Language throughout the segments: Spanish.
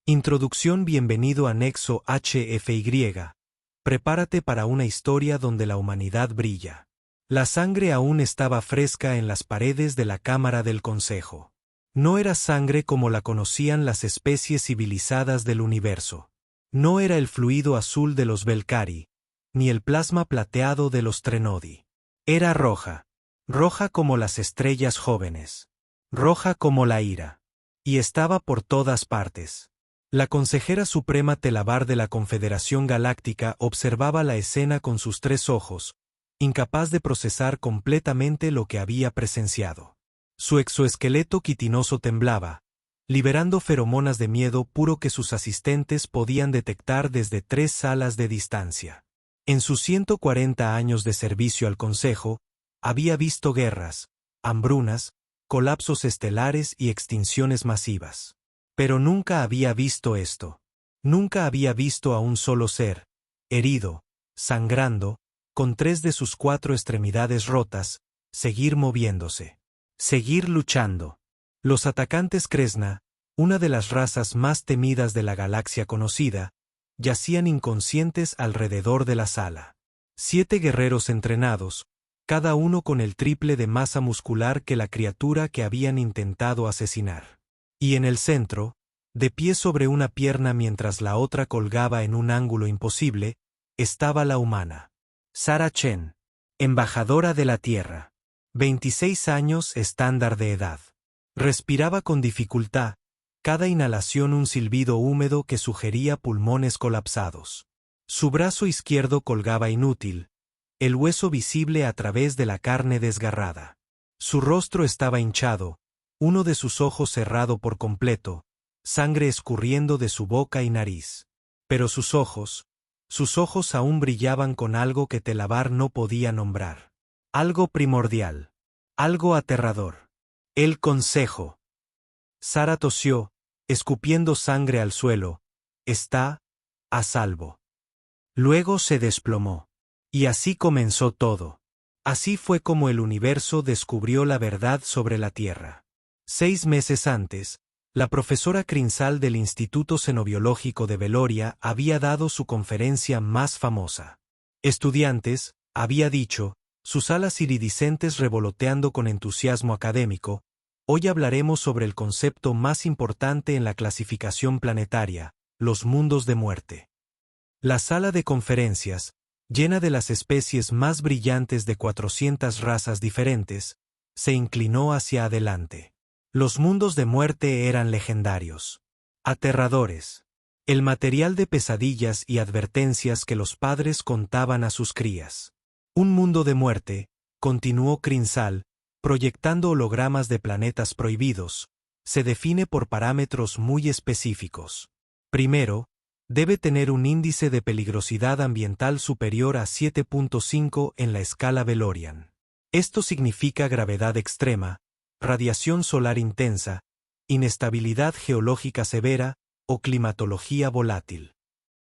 Introducción. Bienvenido a Nexo HFY. Prepárate para una historia donde la humanidad brilla. La sangre aún estaba fresca en las paredes de la Cámara del Consejo. No era sangre como la conocían las especies civilizadas del universo. No era el fluido azul de los Belcari, ni el plasma plateado de los Trenodi. Era roja. Roja como las estrellas jóvenes. Roja como la ira. Y estaba por todas partes. La consejera suprema Telabar de la Confederación Galáctica observaba la escena con sus 3 ojos, incapaz de procesar completamente lo que había presenciado. Su exoesqueleto quitinoso temblaba, liberando feromonas de miedo puro que sus asistentes podían detectar desde 3 salas de distancia. En sus 140 años de servicio al Consejo, había visto guerras, hambrunas, colapsos estelares y extinciones masivas. Pero nunca había visto esto. Nunca había visto a un solo ser, herido, sangrando, con 3 de sus 4 extremidades rotas, seguir moviéndose. Seguir luchando. Los atacantes Kresna, una de las razas más temidas de la galaxia conocida, yacían inconscientes alrededor de la sala. 7 guerreros entrenados, cada uno con el triple de masa muscular que la criatura que habían intentado asesinar. Y en el centro, de pie sobre una pierna mientras la otra colgaba en un ángulo imposible, estaba la humana. Sara Chen, embajadora de la Tierra. 26 años estándar de edad. Respiraba con dificultad, cada inhalación un silbido húmedo que sugería pulmones colapsados. Su brazo izquierdo colgaba inútil, el hueso visible a través de la carne desgarrada. Su rostro estaba hinchado, uno de sus ojos cerrado por completo, sangre escurriendo de su boca y nariz. Pero sus ojos aún brillaban con algo que Telabar no podía nombrar. Algo primordial. Algo aterrador. El Consejo. Sara tosió, escupiendo sangre al suelo. Está a salvo. Luego se desplomó. Y así comenzó todo. Así fue como el universo descubrió la verdad sobre la Tierra. 6 meses antes, la profesora Crinsal del Instituto Xenobiológico de Veloria había dado su conferencia más famosa. Estudiantes, había dicho, sus alas iridiscentes revoloteando con entusiasmo académico, hoy hablaremos sobre el concepto más importante en la clasificación planetaria, los mundos de muerte. La sala de conferencias, llena de las especies más brillantes de 400 razas diferentes, se inclinó hacia adelante. Los mundos de muerte eran legendarios, aterradores, el material de pesadillas y advertencias que los padres contaban a sus crías. Un mundo de muerte, continuó Crinsal, proyectando hologramas de planetas prohibidos, se define por parámetros muy específicos. Primero, debe tener un índice de peligrosidad ambiental superior a 7.5 en la escala Velorian. Esto significa gravedad extrema, radiación solar intensa, inestabilidad geológica severa o climatología volátil.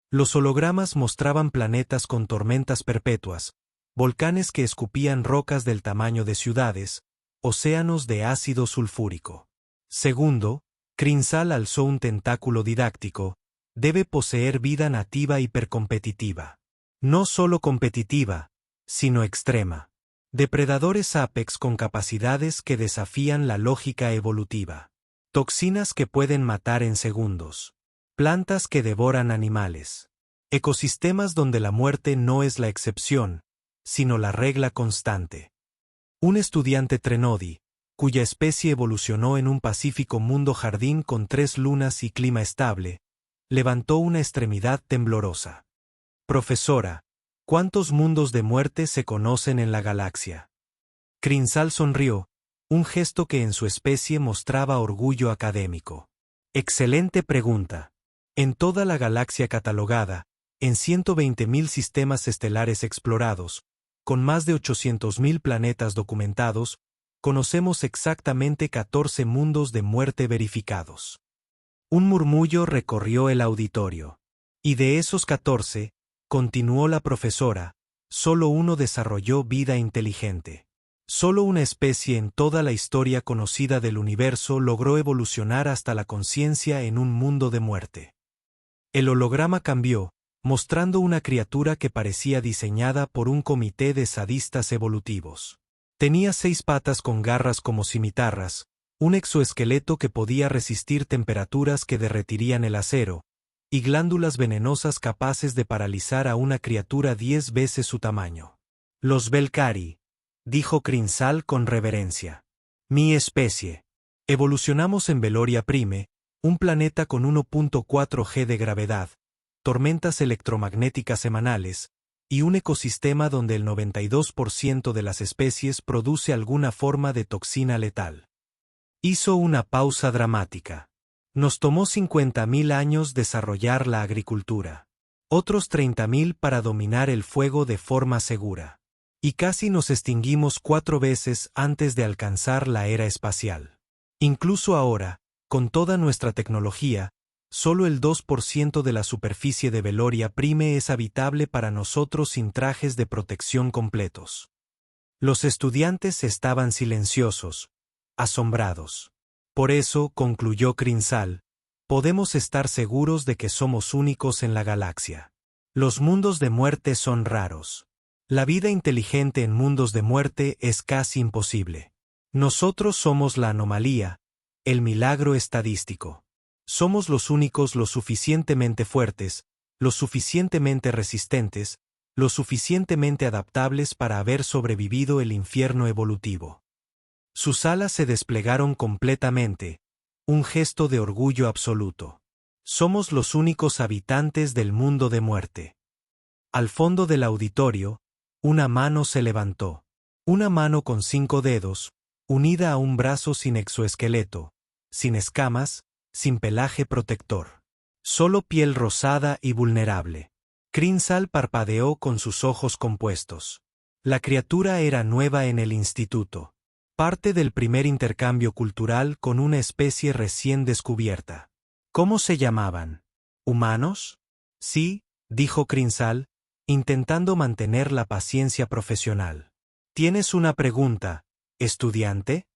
Los hologramas mostraban planetas con tormentas perpetuas, volcanes que escupían rocas del tamaño de ciudades, océanos de ácido sulfúrico. Segundo, Crinsal alzó un tentáculo didáctico, debe poseer vida nativa hipercompetitiva. No solo competitiva, sino extrema. Depredadores apex con capacidades que desafían la lógica evolutiva. Toxinas que pueden matar en segundos. Plantas que devoran animales. Ecosistemas donde la muerte no es la excepción, sino la regla constante. Un estudiante Trenodi, cuya especie evolucionó en un pacífico mundo jardín con 3 lunas y clima estable, levantó una extremidad temblorosa. Profesora, ¿cuántos mundos de muerte se conocen en la galaxia? Crinsal sonrió, un gesto que en su especie mostraba orgullo académico. Excelente pregunta. En toda la galaxia catalogada, en 120.000 sistemas estelares explorados, con más de 800.000 planetas documentados, conocemos exactamente 14 mundos de muerte verificados. Un murmullo recorrió el auditorio. Y de esos 14, continuó la profesora, solo uno desarrolló vida inteligente. Solo una especie en toda la historia conocida del universo logró evolucionar hasta la conciencia en un mundo de muerte. El holograma cambió, mostrando una criatura que parecía diseñada por un comité de sadistas evolutivos. Tenía 6 patas con garras como cimitarras, un exoesqueleto que podía resistir temperaturas que derretirían el acero, y glándulas venenosas capaces de paralizar a una criatura 10 veces su tamaño. Los Belcari, dijo Crinsal con reverencia. Mi especie. Evolucionamos en Veloria Prime, un planeta con 1.4 g de gravedad, tormentas electromagnéticas semanales, y un ecosistema donde el 92% de las especies produce alguna forma de toxina letal. Hizo una pausa dramática. Nos tomó 50.000 años desarrollar la agricultura. Otros 30.000 para dominar el fuego de forma segura. Y casi nos extinguimos 4 veces antes de alcanzar la era espacial. Incluso ahora, con toda nuestra tecnología, solo el 2% de la superficie de Veloria Prime es habitable para nosotros sin trajes de protección completos. Los estudiantes estaban silenciosos, asombrados. Por eso, concluyó Crinsal, podemos estar seguros de que somos únicos en la galaxia. Los mundos de muerte son raros. La vida inteligente en mundos de muerte es casi imposible. Nosotros somos la anomalía, el milagro estadístico. Somos los únicos lo suficientemente fuertes, lo suficientemente resistentes, lo suficientemente adaptables para haber sobrevivido el infierno evolutivo. Sus alas se desplegaron completamente, un gesto de orgullo absoluto. Somos los únicos habitantes del mundo de muerte. Al fondo del auditorio, una mano se levantó. Una mano con 5 dedos, unida a un brazo sin exoesqueleto, sin escamas, sin pelaje protector. Solo piel rosada y vulnerable. Crinsal parpadeó con sus ojos compuestos. La criatura era nueva en el instituto. Parte del primer intercambio cultural con una especie recién descubierta. ¿Cómo se llamaban? ¿Humanos? Sí, dijo Crinsal, intentando mantener la paciencia profesional. ¿Tienes una pregunta, estudiante?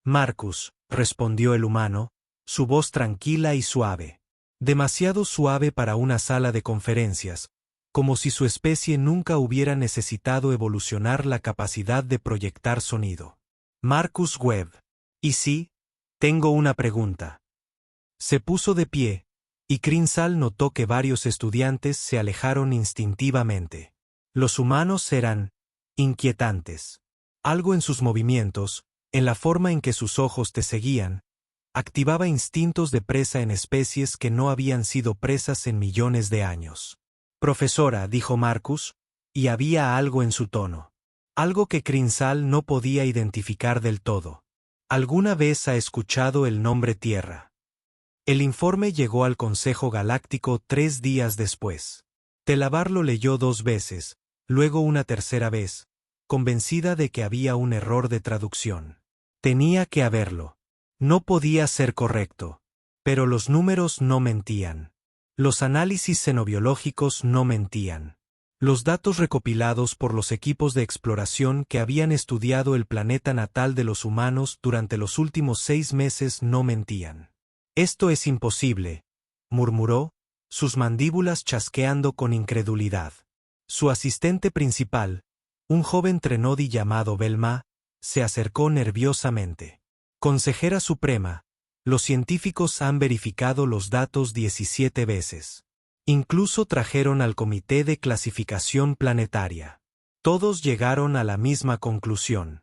Marcus, respondió el humano, su voz tranquila y suave. Demasiado suave para una sala de conferencias, como si su especie nunca hubiera necesitado evolucionar la capacidad de proyectar sonido. Marcus Webb. ¿Y sí? Tengo una pregunta. Se puso de pie, y Crinsal notó que varios estudiantes se alejaron instintivamente. Los humanos eran inquietantes. Algo en sus movimientos, en la forma en que sus ojos te seguían, activaba instintos de presa en especies que no habían sido presas en millones de años. Profesora, dijo Marcus, y había algo en su tono. Algo que Crinsal no podía identificar del todo. ¿Alguna vez ha escuchado el nombre Tierra? El informe llegó al Consejo Galáctico 3 días después. Telabar lo leyó 2 veces, luego una tercera vez, convencida de que había un error de traducción. Tenía que haberlo. No podía ser correcto. Pero los números no mentían. Los análisis xenobiológicos no mentían. Los datos recopilados por los equipos de exploración que habían estudiado el planeta natal de los humanos durante los últimos 6 meses no mentían. Esto es imposible, murmuró, sus mandíbulas chasqueando con incredulidad. Su asistente principal, un joven trenodi llamado Belma, se acercó nerviosamente. Consejera Suprema, los científicos han verificado los datos 17 veces. Incluso trajeron al Comité de Clasificación Planetaria. Todos llegaron a la misma conclusión.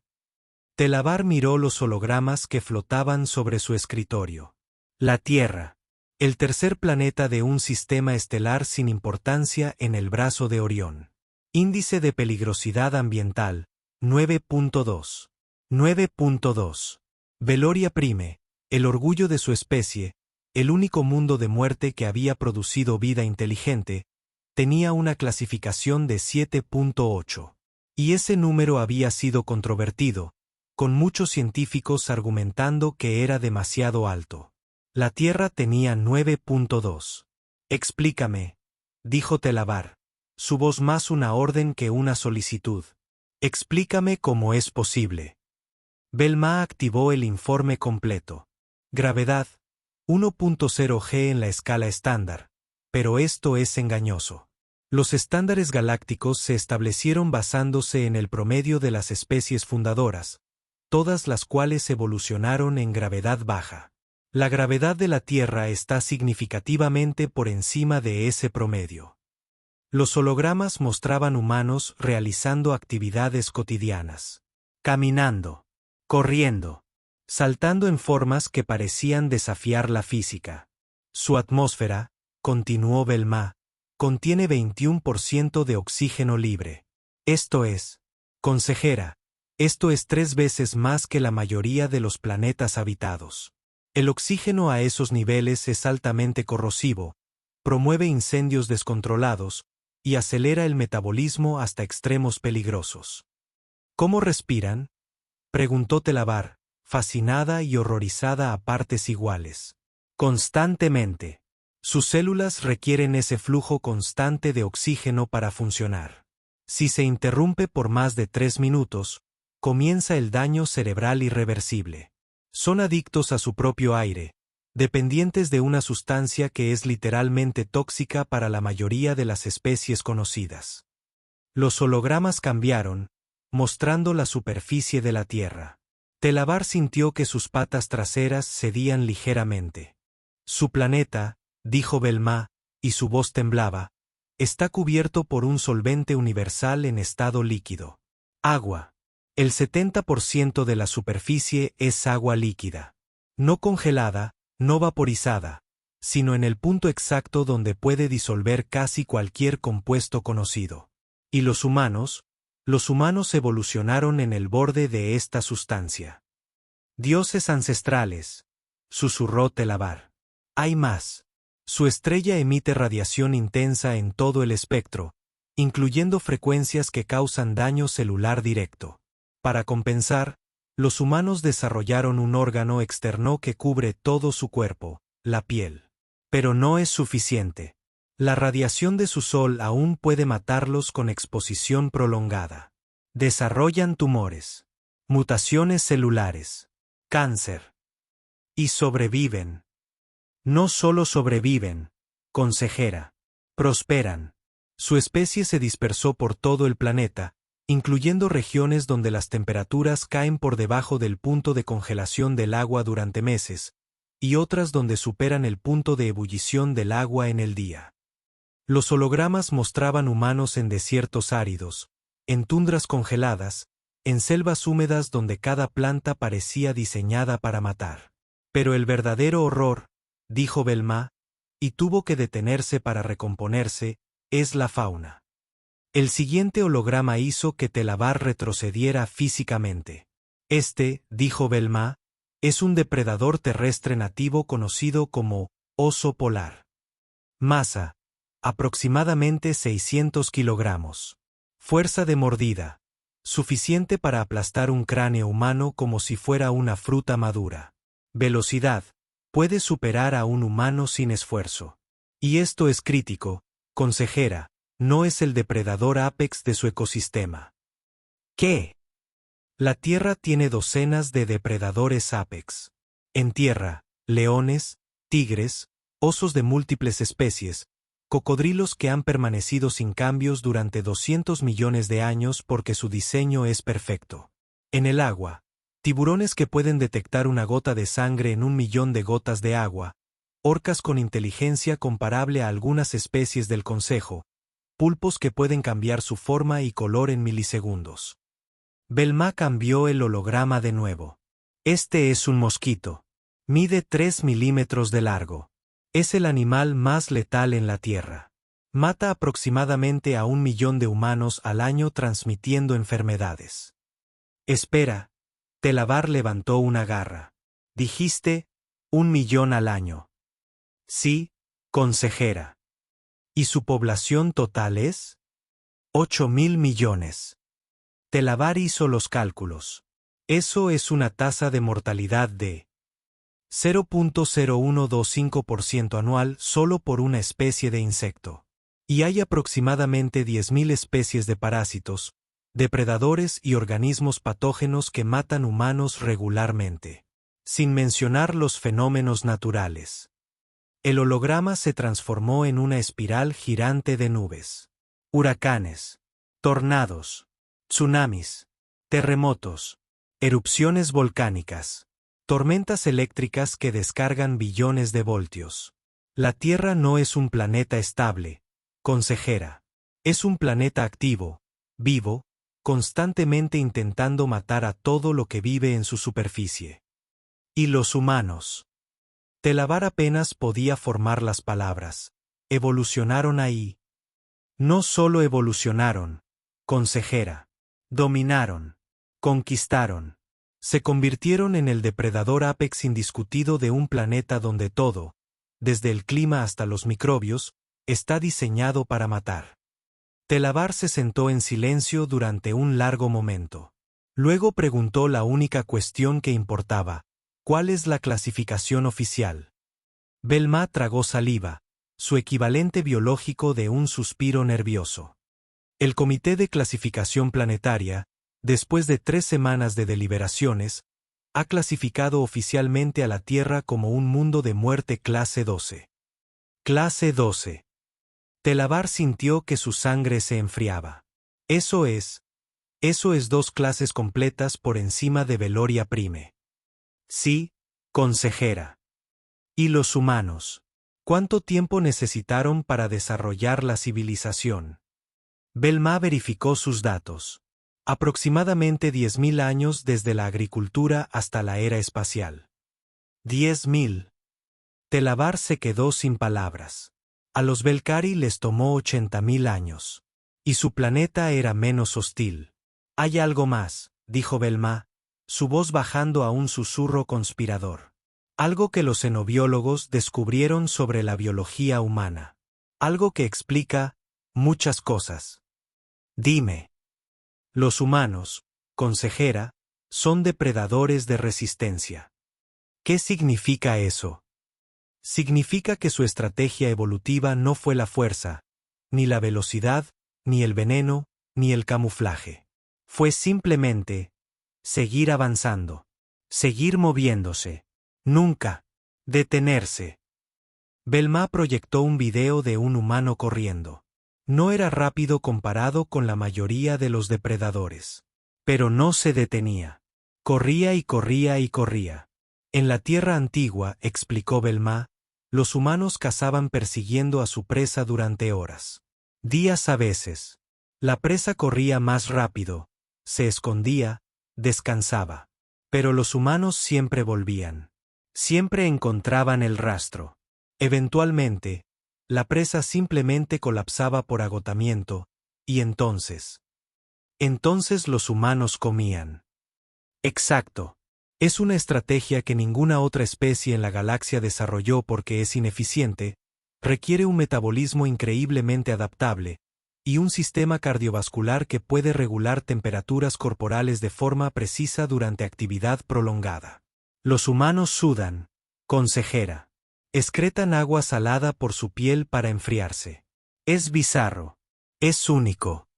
Telabar miró los hologramas que flotaban sobre su escritorio. La Tierra, el tercer planeta de un sistema estelar sin importancia en el brazo de Orión. Índice de peligrosidad ambiental, 9.2. 9.2. Veloria Prime, el orgullo de su especie, el único mundo de muerte que había producido vida inteligente, tenía una clasificación de 7.8. Y ese número había sido controvertido, con muchos científicos argumentando que era demasiado alto. La Tierra tenía 9.2. Explícame, dijo Telabar, su voz más una orden que una solicitud. Explícame cómo es posible. Belmá activó el informe completo. Gravedad, 1.0 G en la escala estándar, pero esto es engañoso. Los estándares galácticos se establecieron basándose en el promedio de las especies fundadoras, todas las cuales evolucionaron en gravedad baja. La gravedad de la Tierra está significativamente por encima de ese promedio. Los hologramas mostraban humanos realizando actividades cotidianas. Caminando, corriendo, saltando en formas que parecían desafiar la física. Su atmósfera, continuó Belmá, contiene 21% de oxígeno libre. Esto es, consejera, esto es 3 veces más que la mayoría de los planetas habitados. El oxígeno a esos niveles es altamente corrosivo, promueve incendios descontrolados y acelera el metabolismo hasta extremos peligrosos. ¿Cómo respiran?, preguntó Telabar, fascinada y horrorizada a partes iguales. Constantemente. Sus células requieren ese flujo constante de oxígeno para funcionar. Si se interrumpe por más de 3 minutos, comienza el daño cerebral irreversible. Son adictos a su propio aire, dependientes de una sustancia que es literalmente tóxica para la mayoría de las especies conocidas. Los hologramas cambiaron, mostrando la superficie de la Tierra. Telabar sintió que sus patas traseras cedían ligeramente. Su planeta, dijo Belmá, y su voz temblaba, está cubierto por un solvente universal en estado líquido. Agua. El 70% de la superficie es agua líquida. No congelada, no vaporizada, sino en el punto exacto donde puede disolver casi cualquier compuesto conocido. ¿Y los humanos? Los humanos evolucionaron en el borde de esta sustancia. Dioses ancestrales, susurró Telabar. Hay más. Su estrella emite radiación intensa en todo el espectro, incluyendo frecuencias que causan daño celular directo. Para compensar, los humanos desarrollaron un órgano externo que cubre todo su cuerpo, la piel. Pero no es suficiente. La radiación de su sol aún puede matarlos con exposición prolongada. Desarrollan tumores, mutaciones celulares, cáncer. Y sobreviven. No solo sobreviven, consejera, prosperan. Su especie se dispersó por todo el planeta, incluyendo regiones donde las temperaturas caen por debajo del punto de congelación del agua durante meses, y otras donde superan el punto de ebullición del agua en el día. Los hologramas mostraban humanos en desiertos áridos, en tundras congeladas, en selvas húmedas donde cada planta parecía diseñada para matar. Pero el verdadero horror, dijo Belmá, y tuvo que detenerse para recomponerse, es la fauna. El siguiente holograma hizo que Telabar retrocediera físicamente. Dijo Belmá, es un depredador terrestre nativo conocido como oso polar. Masa, aproximadamente 600 kilogramos. Fuerza de mordida, suficiente para aplastar un cráneo humano como si fuera una fruta madura. Velocidad, puede superar a un humano sin esfuerzo. Y esto es crítico, consejera. No es el depredador ápex de su ecosistema. ¿Qué? La Tierra tiene docenas de depredadores ápex. En tierra, leones, tigres, osos de múltiples especies, cocodrilos que han permanecido sin cambios durante 200 millones de años porque su diseño es perfecto. En el agua, tiburones que pueden detectar una gota de sangre en 1.000.000 de gotas de agua, orcas con inteligencia comparable a algunas especies del Consejo, pulpos que pueden cambiar su forma y color en milisegundos. Belmá cambió el holograma de nuevo. Este es un mosquito. Mide 3 milímetros de largo. Es el animal más letal en la Tierra. Mata aproximadamente a 1.000.000 de humanos al año transmitiendo enfermedades. Espera. Telabar levantó una garra. Dijiste, 1.000.000 al año. Sí, consejera. ¿Y su población total es? 8.000 millones. Telabar hizo los cálculos. Eso es una tasa de mortalidad de 0.0125% anual solo por una especie de insecto. Y hay aproximadamente 10.000 especies de parásitos, depredadores y organismos patógenos que matan humanos regularmente. Sin mencionar los fenómenos naturales. El holograma se transformó en una espiral girante de nubes. Huracanes, tornados, tsunamis, terremotos, erupciones volcánicas, tormentas eléctricas que descargan billones de voltios. La Tierra no es un planeta estable, consejera. Es un planeta activo, vivo, constantemente intentando matar a todo lo que vive en su superficie. ¿Y los humanos? Telabar apenas podía formar las palabras. Evolucionaron ahí. No solo evolucionaron, consejera. Dominaron. Conquistaron. Se convirtieron en el depredador apex indiscutido de un planeta donde todo, desde el clima hasta los microbios, está diseñado para matar. Telabar se sentó en silencio durante un largo momento. Luego preguntó la única cuestión que importaba: ¿cuál es la clasificación oficial? Belma tragó saliva, su equivalente biológico de un suspiro nervioso. El Comité de Clasificación Planetaria, después de 3 semanas de deliberaciones, ha clasificado oficialmente a la Tierra como un mundo de muerte clase 12. Clase 12. Telabar sintió que su sangre se enfriaba. Eso es 2 clases completas por encima de Veloria Prime. Sí, consejera. ¿Y los humanos? ¿Cuánto tiempo necesitaron para desarrollar la civilización? Belma verificó sus datos. Aproximadamente 10.000 años desde la agricultura hasta la era espacial. 10.000. Telabar se quedó sin palabras. A los Belcari les tomó 80.000 años. Y su planeta era menos hostil. Hay algo más, dijo Belma, su voz bajando a un susurro conspirador. Algo que los xenobiólogos descubrieron sobre la biología humana. Algo que explica muchas cosas. Dime. Los humanos, consejera, son depredadores de resistencia. ¿Qué significa eso? Significa que su estrategia evolutiva no fue la fuerza, ni la velocidad, ni el veneno, ni el camuflaje. Fue simplemente seguir avanzando, seguir moviéndose, nunca detenerse. Belma proyectó un video de un humano corriendo. No era rápido comparado con la mayoría de los depredadores. Pero no se detenía. Corría y corría y corría. En la Tierra antigua, explicó Belma, los humanos cazaban persiguiendo a su presa durante horas. Días a veces. La presa corría más rápido, se escondía, descansaba. Pero los humanos siempre volvían. Siempre encontraban el rastro. Eventualmente, la presa simplemente colapsaba por agotamiento, y entonces los humanos comían. Exacto. Es una estrategia que ninguna otra especie en la galaxia desarrolló porque es ineficiente, requiere un metabolismo increíblemente adaptable, y un sistema cardiovascular que puede regular temperaturas corporales de forma precisa durante actividad prolongada. Los humanos sudan, consejera. Excretan agua salada por su piel para enfriarse. Es bizarro. Es único.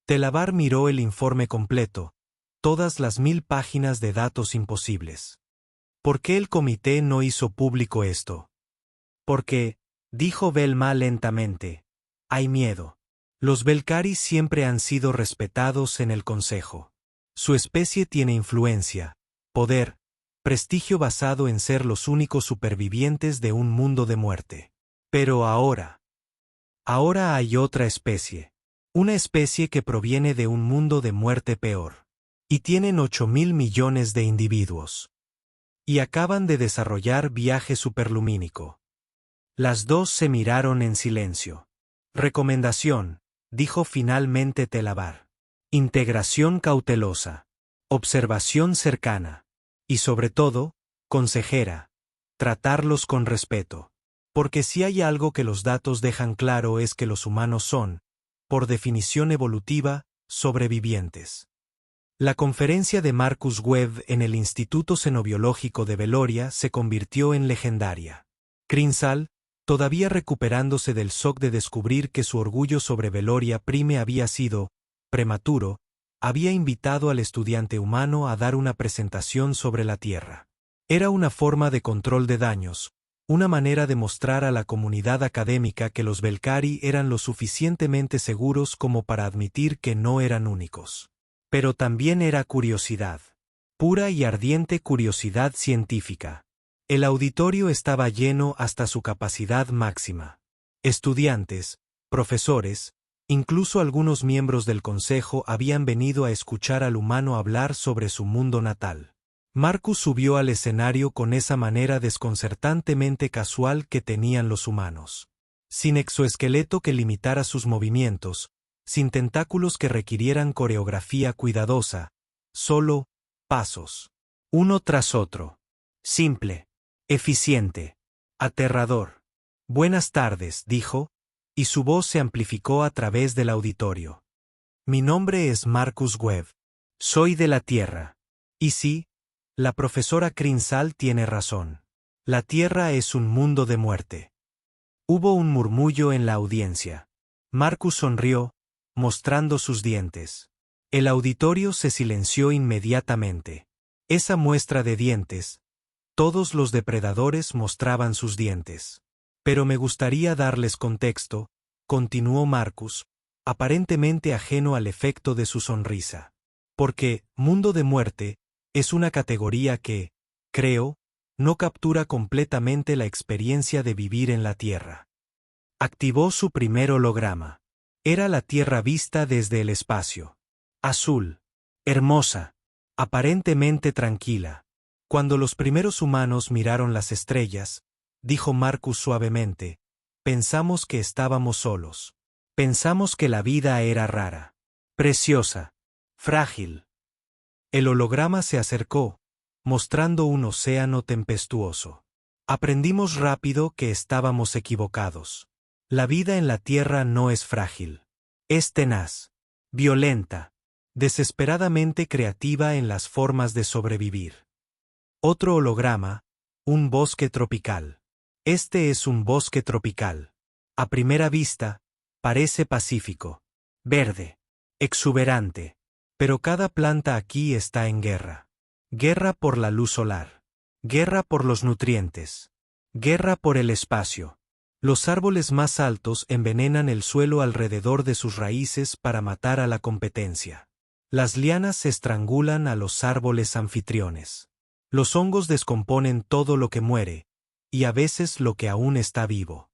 Telabar miró el informe completo, todas las 1000 páginas de datos imposibles. ¿Por qué el comité no hizo público esto? Porque, dijo Belma lentamente, hay miedo. Los Belcari siempre han sido respetados en el Consejo. Su especie tiene influencia, poder, prestigio basado en ser los únicos supervivientes de un mundo de muerte. Pero ahora hay otra especie. Una especie que proviene de un mundo de muerte peor. Y tienen 8.000 millones de individuos. Y acaban de desarrollar viaje superlumínico. Las dos se miraron en silencio. Recomendación, dijo finalmente Telabar. Integración cautelosa. Observación cercana. Y sobre todo, consejera, tratarlos con respeto. Porque si hay algo que los datos dejan claro es que los humanos son, por definición evolutiva, sobrevivientes. La conferencia de Marcus Webb en el Instituto Xenobiológico de Veloria se convirtió en legendaria. Crinsal, todavía recuperándose del shock de descubrir que su orgullo sobre Veloria Prime había sido prematuro, había invitado al estudiante humano a dar una presentación sobre la Tierra. Era una forma de control de daños, una manera de mostrar a la comunidad académica que los Belcari eran lo suficientemente seguros como para admitir que no eran únicos. Pero también era curiosidad. Pura y ardiente curiosidad científica. El auditorio estaba lleno hasta su capacidad máxima. Estudiantes, profesores, incluso algunos miembros del consejo habían venido a escuchar al humano hablar sobre su mundo natal. Marcus subió al escenario con esa manera desconcertantemente casual que tenían los humanos. Sin exoesqueleto que limitara sus movimientos, sin tentáculos que requirieran coreografía cuidadosa, solo pasos, uno tras otro. Simple, eficiente, aterrador. Buenas tardes, dijo, y su voz se amplificó a través del auditorio. Mi nombre es Marcus Webb. Soy de la Tierra. Y sí, la profesora Crinsall tiene razón. La Tierra es un mundo de muerte. Hubo un murmullo en la audiencia. Marcus sonrió, mostrando sus dientes. El auditorio se silenció inmediatamente. Esa muestra de dientes. Todos los depredadores mostraban sus dientes. Pero me gustaría darles contexto, continuó Marcus, aparentemente ajeno al efecto de su sonrisa. Porque, mundo de muerte, es una categoría que, creo, no captura completamente la experiencia de vivir en la Tierra. Activó su primer holograma. Era la Tierra vista desde el espacio. Azul. Hermosa. Aparentemente tranquila. Cuando los primeros humanos miraron las estrellas, dijo Marcus suavemente, pensamos que estábamos solos. Pensamos que la vida era rara. Preciosa. Frágil. El holograma se acercó, mostrando un océano tempestuoso. Aprendimos rápido que estábamos equivocados. La vida en la Tierra no es frágil. Es tenaz, violenta, desesperadamente creativa en las formas de sobrevivir. Otro holograma, un bosque tropical. Este es un bosque tropical. A primera vista, parece pacífico, verde, exuberante. Pero cada planta aquí está en guerra. Guerra por la luz solar. Guerra por los nutrientes. Guerra por el espacio. Los árboles más altos envenenan el suelo alrededor de sus raíces para matar a la competencia. Las lianas estrangulan a los árboles anfitriones. Los hongos descomponen todo lo que muere, y a veces lo que aún está vivo.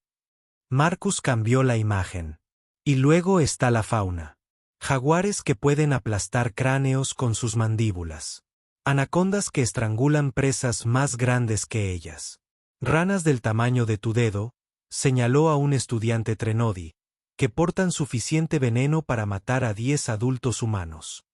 Marcus cambió la imagen. Y luego está la fauna. Jaguares que pueden aplastar cráneos con sus mandíbulas. Anacondas que estrangulan presas más grandes que ellas. Ranas del tamaño de tu dedo, señaló a un estudiante Trenodi, que portan suficiente veneno para matar a 10 adultos humanos.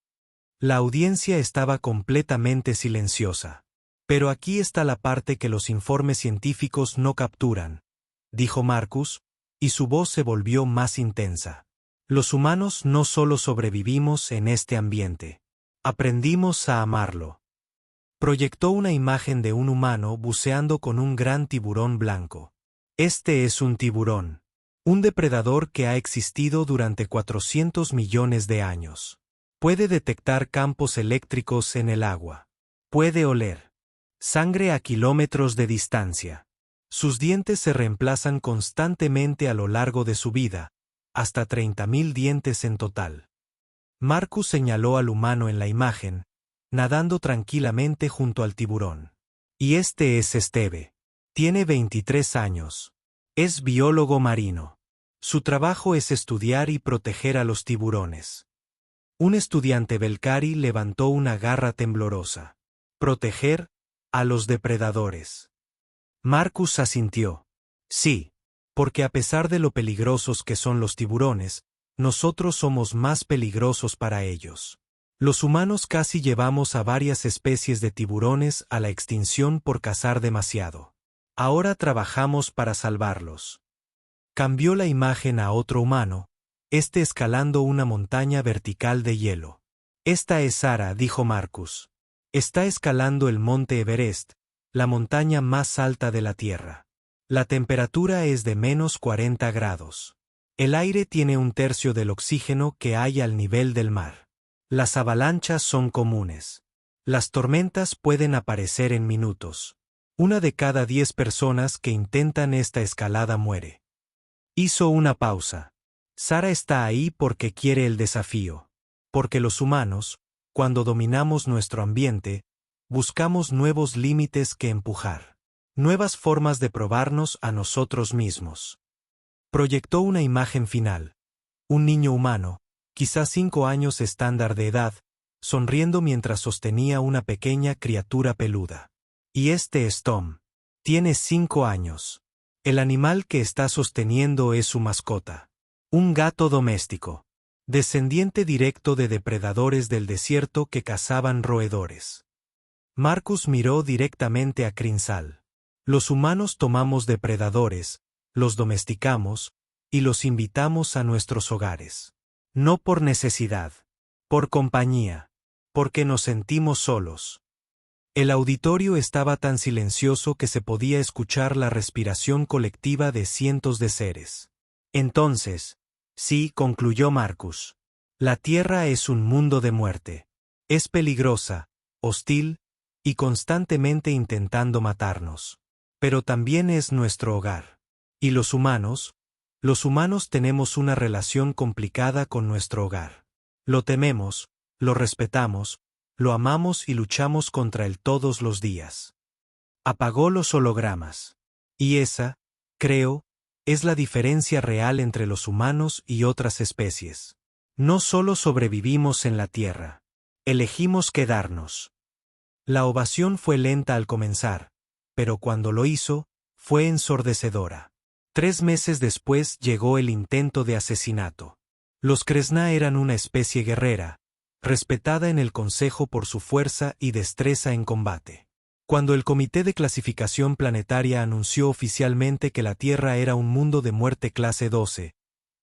La audiencia estaba completamente silenciosa. Pero aquí está la parte que los informes científicos no capturan, dijo Marcus, y su voz se volvió más intensa. Los humanos no solo sobrevivimos en este ambiente. Aprendimos a amarlo. Proyectó una imagen de un humano buceando con un gran tiburón blanco. Este es un tiburón. Un depredador que ha existido durante 400 millones de años. Puede detectar campos eléctricos en el agua. Puede oler sangre a kilómetros de distancia. Sus dientes se reemplazan constantemente a lo largo de su vida, hasta 30.000 dientes en total. Marcus señaló al humano en la imagen, nadando tranquilamente junto al tiburón. Y este es Esteve. Tiene 23 años. Es biólogo marino. Su trabajo es estudiar y proteger a los tiburones. Un estudiante Belcari levantó una garra temblorosa. Proteger a los depredadores. Marcus asintió. Sí. Porque a pesar de lo peligrosos que son los tiburones, nosotros somos más peligrosos para ellos. Los humanos casi llevamos a varias especies de tiburones a la extinción por cazar demasiado. Ahora trabajamos para salvarlos. Cambió la imagen a otro humano, este escalando una montaña vertical de hielo. Esta es Sara, dijo Marcus. Está escalando el monte Everest, la montaña más alta de la Tierra. La temperatura es de menos 40 grados. El aire tiene un tercio del oxígeno que hay al nivel del mar. Las avalanchas son comunes. Las tormentas pueden aparecer en minutos. 1 de cada 10 personas que intentan esta escalada muere. Hizo una pausa. Sara está ahí porque quiere el desafío. Porque los humanos, cuando dominamos nuestro ambiente, buscamos nuevos límites que empujar. Nuevas formas de probarnos a nosotros mismos. Proyectó una imagen final. Un niño humano, quizás 5 años estándar de edad, sonriendo mientras sostenía una pequeña criatura peluda. Y este es Tom. Tiene 5 años. El animal que está sosteniendo es su mascota. Un gato doméstico. Descendiente directo de depredadores del desierto que cazaban roedores. Marcus miró directamente a Crinsal. Los humanos tomamos depredadores, los domesticamos, y los invitamos a nuestros hogares. No por necesidad. Por compañía. Porque nos sentimos solos. El auditorio estaba tan silencioso que se podía escuchar la respiración colectiva de cientos de seres. Entonces, sí, concluyó Marcus. La Tierra es un mundo de muerte. Es peligrosa, hostil, y constantemente intentando matarnos. Pero también es nuestro hogar. ¿Y los humanos? Los humanos tenemos una relación complicada con nuestro hogar. Lo tememos, lo respetamos, lo amamos y luchamos contra él todos los días. Apagó los hologramas. Y esa, creo, es la diferencia real entre los humanos y otras especies. No solo sobrevivimos en la Tierra. Elegimos quedarnos. La ovación fue lenta al comenzar, pero cuando lo hizo, fue ensordecedora. 3 meses después llegó el intento de asesinato. Los Kresna eran una especie guerrera, respetada en el Consejo por su fuerza y destreza en combate. Cuando el Comité de Clasificación Planetaria anunció oficialmente que la Tierra era un mundo de muerte clase 12,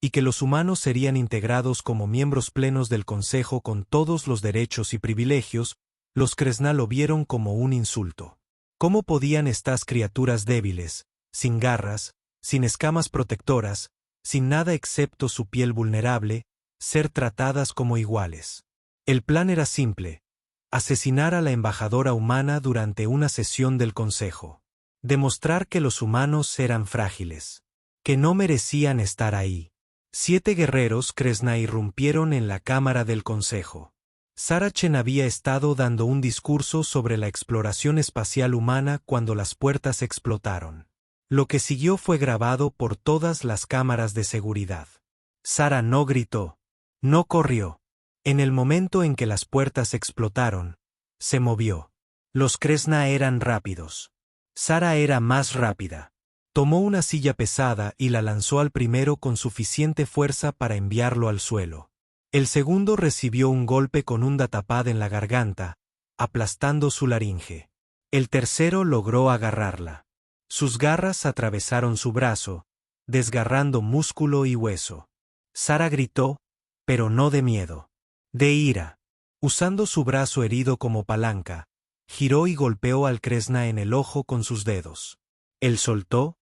y que los humanos serían integrados como miembros plenos del Consejo con todos los derechos y privilegios, los Kresna lo vieron como un insulto. ¿Cómo podían estas criaturas débiles, sin garras, sin escamas protectoras, sin nada excepto su piel vulnerable, ser tratadas como iguales? El plan era simple: asesinar a la embajadora humana durante una sesión del Consejo. Demostrar que los humanos eran frágiles. Que no merecían estar ahí. 7 guerreros Kresna irrumpieron en la cámara del Consejo. Saracen había estado dando un discurso sobre la exploración espacial humana cuando las puertas explotaron. Lo que siguió fue grabado por todas las cámaras de seguridad. Sara no gritó. No corrió. En el momento en que las puertas explotaron, se movió. Los Kresna eran rápidos. Sara era más rápida. Tomó una silla pesada y la lanzó al primero con suficiente fuerza para enviarlo al suelo. El segundo recibió un golpe con un datapad en la garganta, aplastando su laringe. El tercero logró agarrarla. Sus garras atravesaron su brazo, desgarrando músculo y hueso. Sara gritó, pero no de miedo. De ira. Usando su brazo herido como palanca, giró y golpeó al Kresna en el ojo con sus dedos. Él soltó,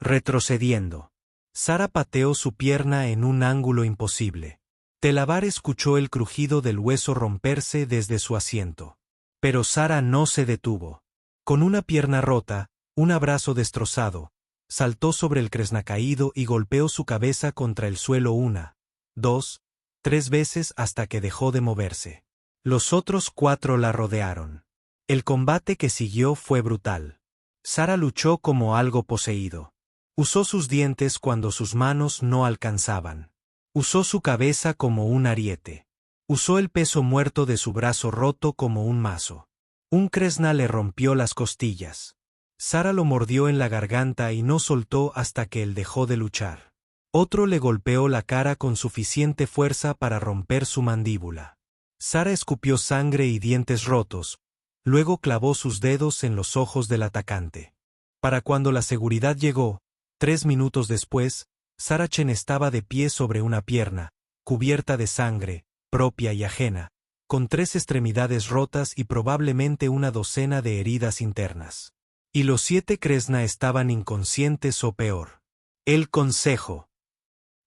retrocediendo. Sara pateó su pierna en un ángulo imposible. Telabar escuchó el crujido del hueso romperse desde su asiento. Pero Sara no se detuvo. Con una pierna rota, un brazo destrozado, saltó sobre el Kresna caído y golpeó su cabeza contra el suelo 1, 2, 3 veces hasta que dejó de moverse. Los otros 4 la rodearon. El combate que siguió fue brutal. Sara luchó como algo poseído. Usó sus dientes cuando sus manos no alcanzaban. Usó su cabeza como un ariete. Usó el peso muerto de su brazo roto como un mazo. Un Kresna le rompió las costillas. Sara lo mordió en la garganta y no soltó hasta que él dejó de luchar. Otro le golpeó la cara con suficiente fuerza para romper su mandíbula. Sara escupió sangre y dientes rotos, luego clavó sus dedos en los ojos del atacante. Para cuando la seguridad llegó, 3 minutos después, Saracen estaba de pie sobre una pierna, cubierta de sangre, propia y ajena, con 3 extremidades rotas y probablemente una docena de heridas internas. Y los 7 Kresna estaban inconscientes o peor. El Consejo.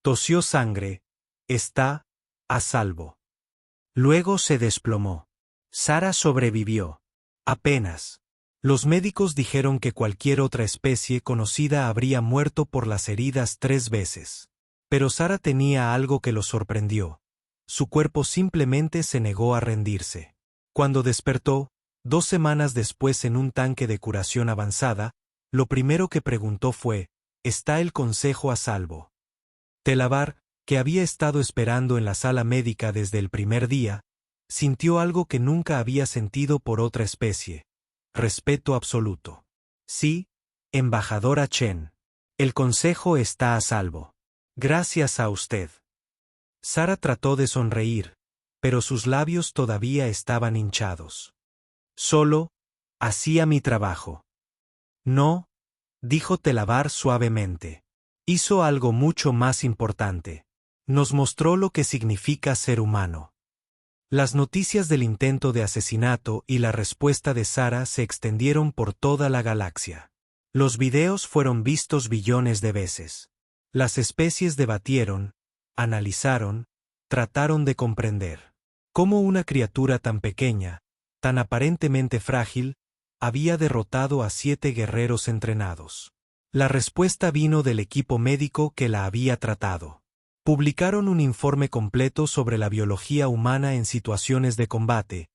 Tosió sangre. Está a salvo. Luego se desplomó. Sara sobrevivió. Apenas. Los médicos dijeron que cualquier otra especie conocida habría muerto por las heridas 3 veces. Pero Sara tenía algo que los sorprendió. Su cuerpo simplemente se negó a rendirse. Cuando despertó, 2 semanas después en un tanque de curación avanzada, lo primero que preguntó fue: ¿está el consejo a salvo? Telabar, que había estado esperando en la sala médica desde el primer día, sintió algo que nunca había sentido por otra especie: respeto absoluto. Sí, embajadora Chen. El consejo está a salvo. Gracias a usted. Sara trató de sonreír, pero sus labios todavía estaban hinchados. Solo hacía mi trabajo. No, dijo Telabar suavemente. Hizo algo mucho más importante. Nos mostró lo que significa ser humano. Las noticias del intento de asesinato y la respuesta de Sara se extendieron por toda la galaxia. Los videos fueron vistos billones de veces. Las especies debatieron, analizaron, trataron de comprender cómo una criatura tan pequeña, tan aparentemente frágil, había derrotado a 7 guerreros entrenados. La respuesta vino del equipo médico que la había tratado. Publicaron un informe completo sobre la biología humana en situaciones de combate,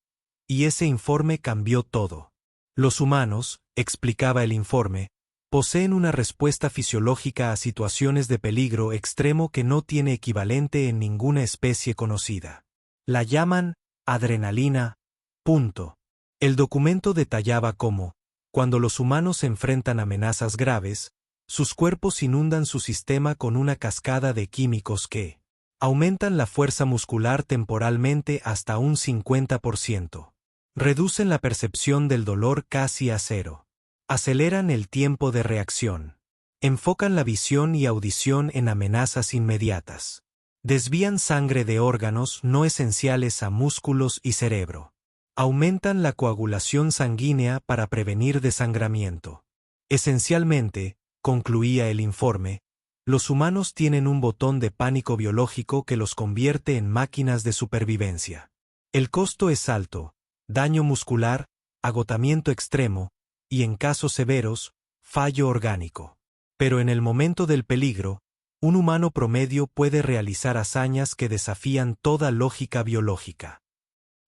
y ese informe cambió todo. Los humanos, explicaba el informe, poseen una respuesta fisiológica a situaciones de peligro extremo que no tiene equivalente en ninguna especie conocida. La llaman adrenalina. Punto. El documento detallaba cómo, cuando los humanos enfrentan amenazas graves, sus cuerpos inundan su sistema con una cascada de químicos que aumentan la fuerza muscular temporalmente hasta un 50%. Reducen la percepción del dolor casi a 0. Aceleran el tiempo de reacción. Enfocan la visión y audición en amenazas inmediatas. Desvían sangre de órganos no esenciales a músculos y cerebro. Aumentan la coagulación sanguínea para prevenir desangramiento. Esencialmente, concluía el informe, los humanos tienen un botón de pánico biológico que los convierte en máquinas de supervivencia. El costo es alto: daño muscular, agotamiento extremo, y en casos severos, fallo orgánico. Pero en el momento del peligro, un humano promedio puede realizar hazañas que desafían toda lógica biológica.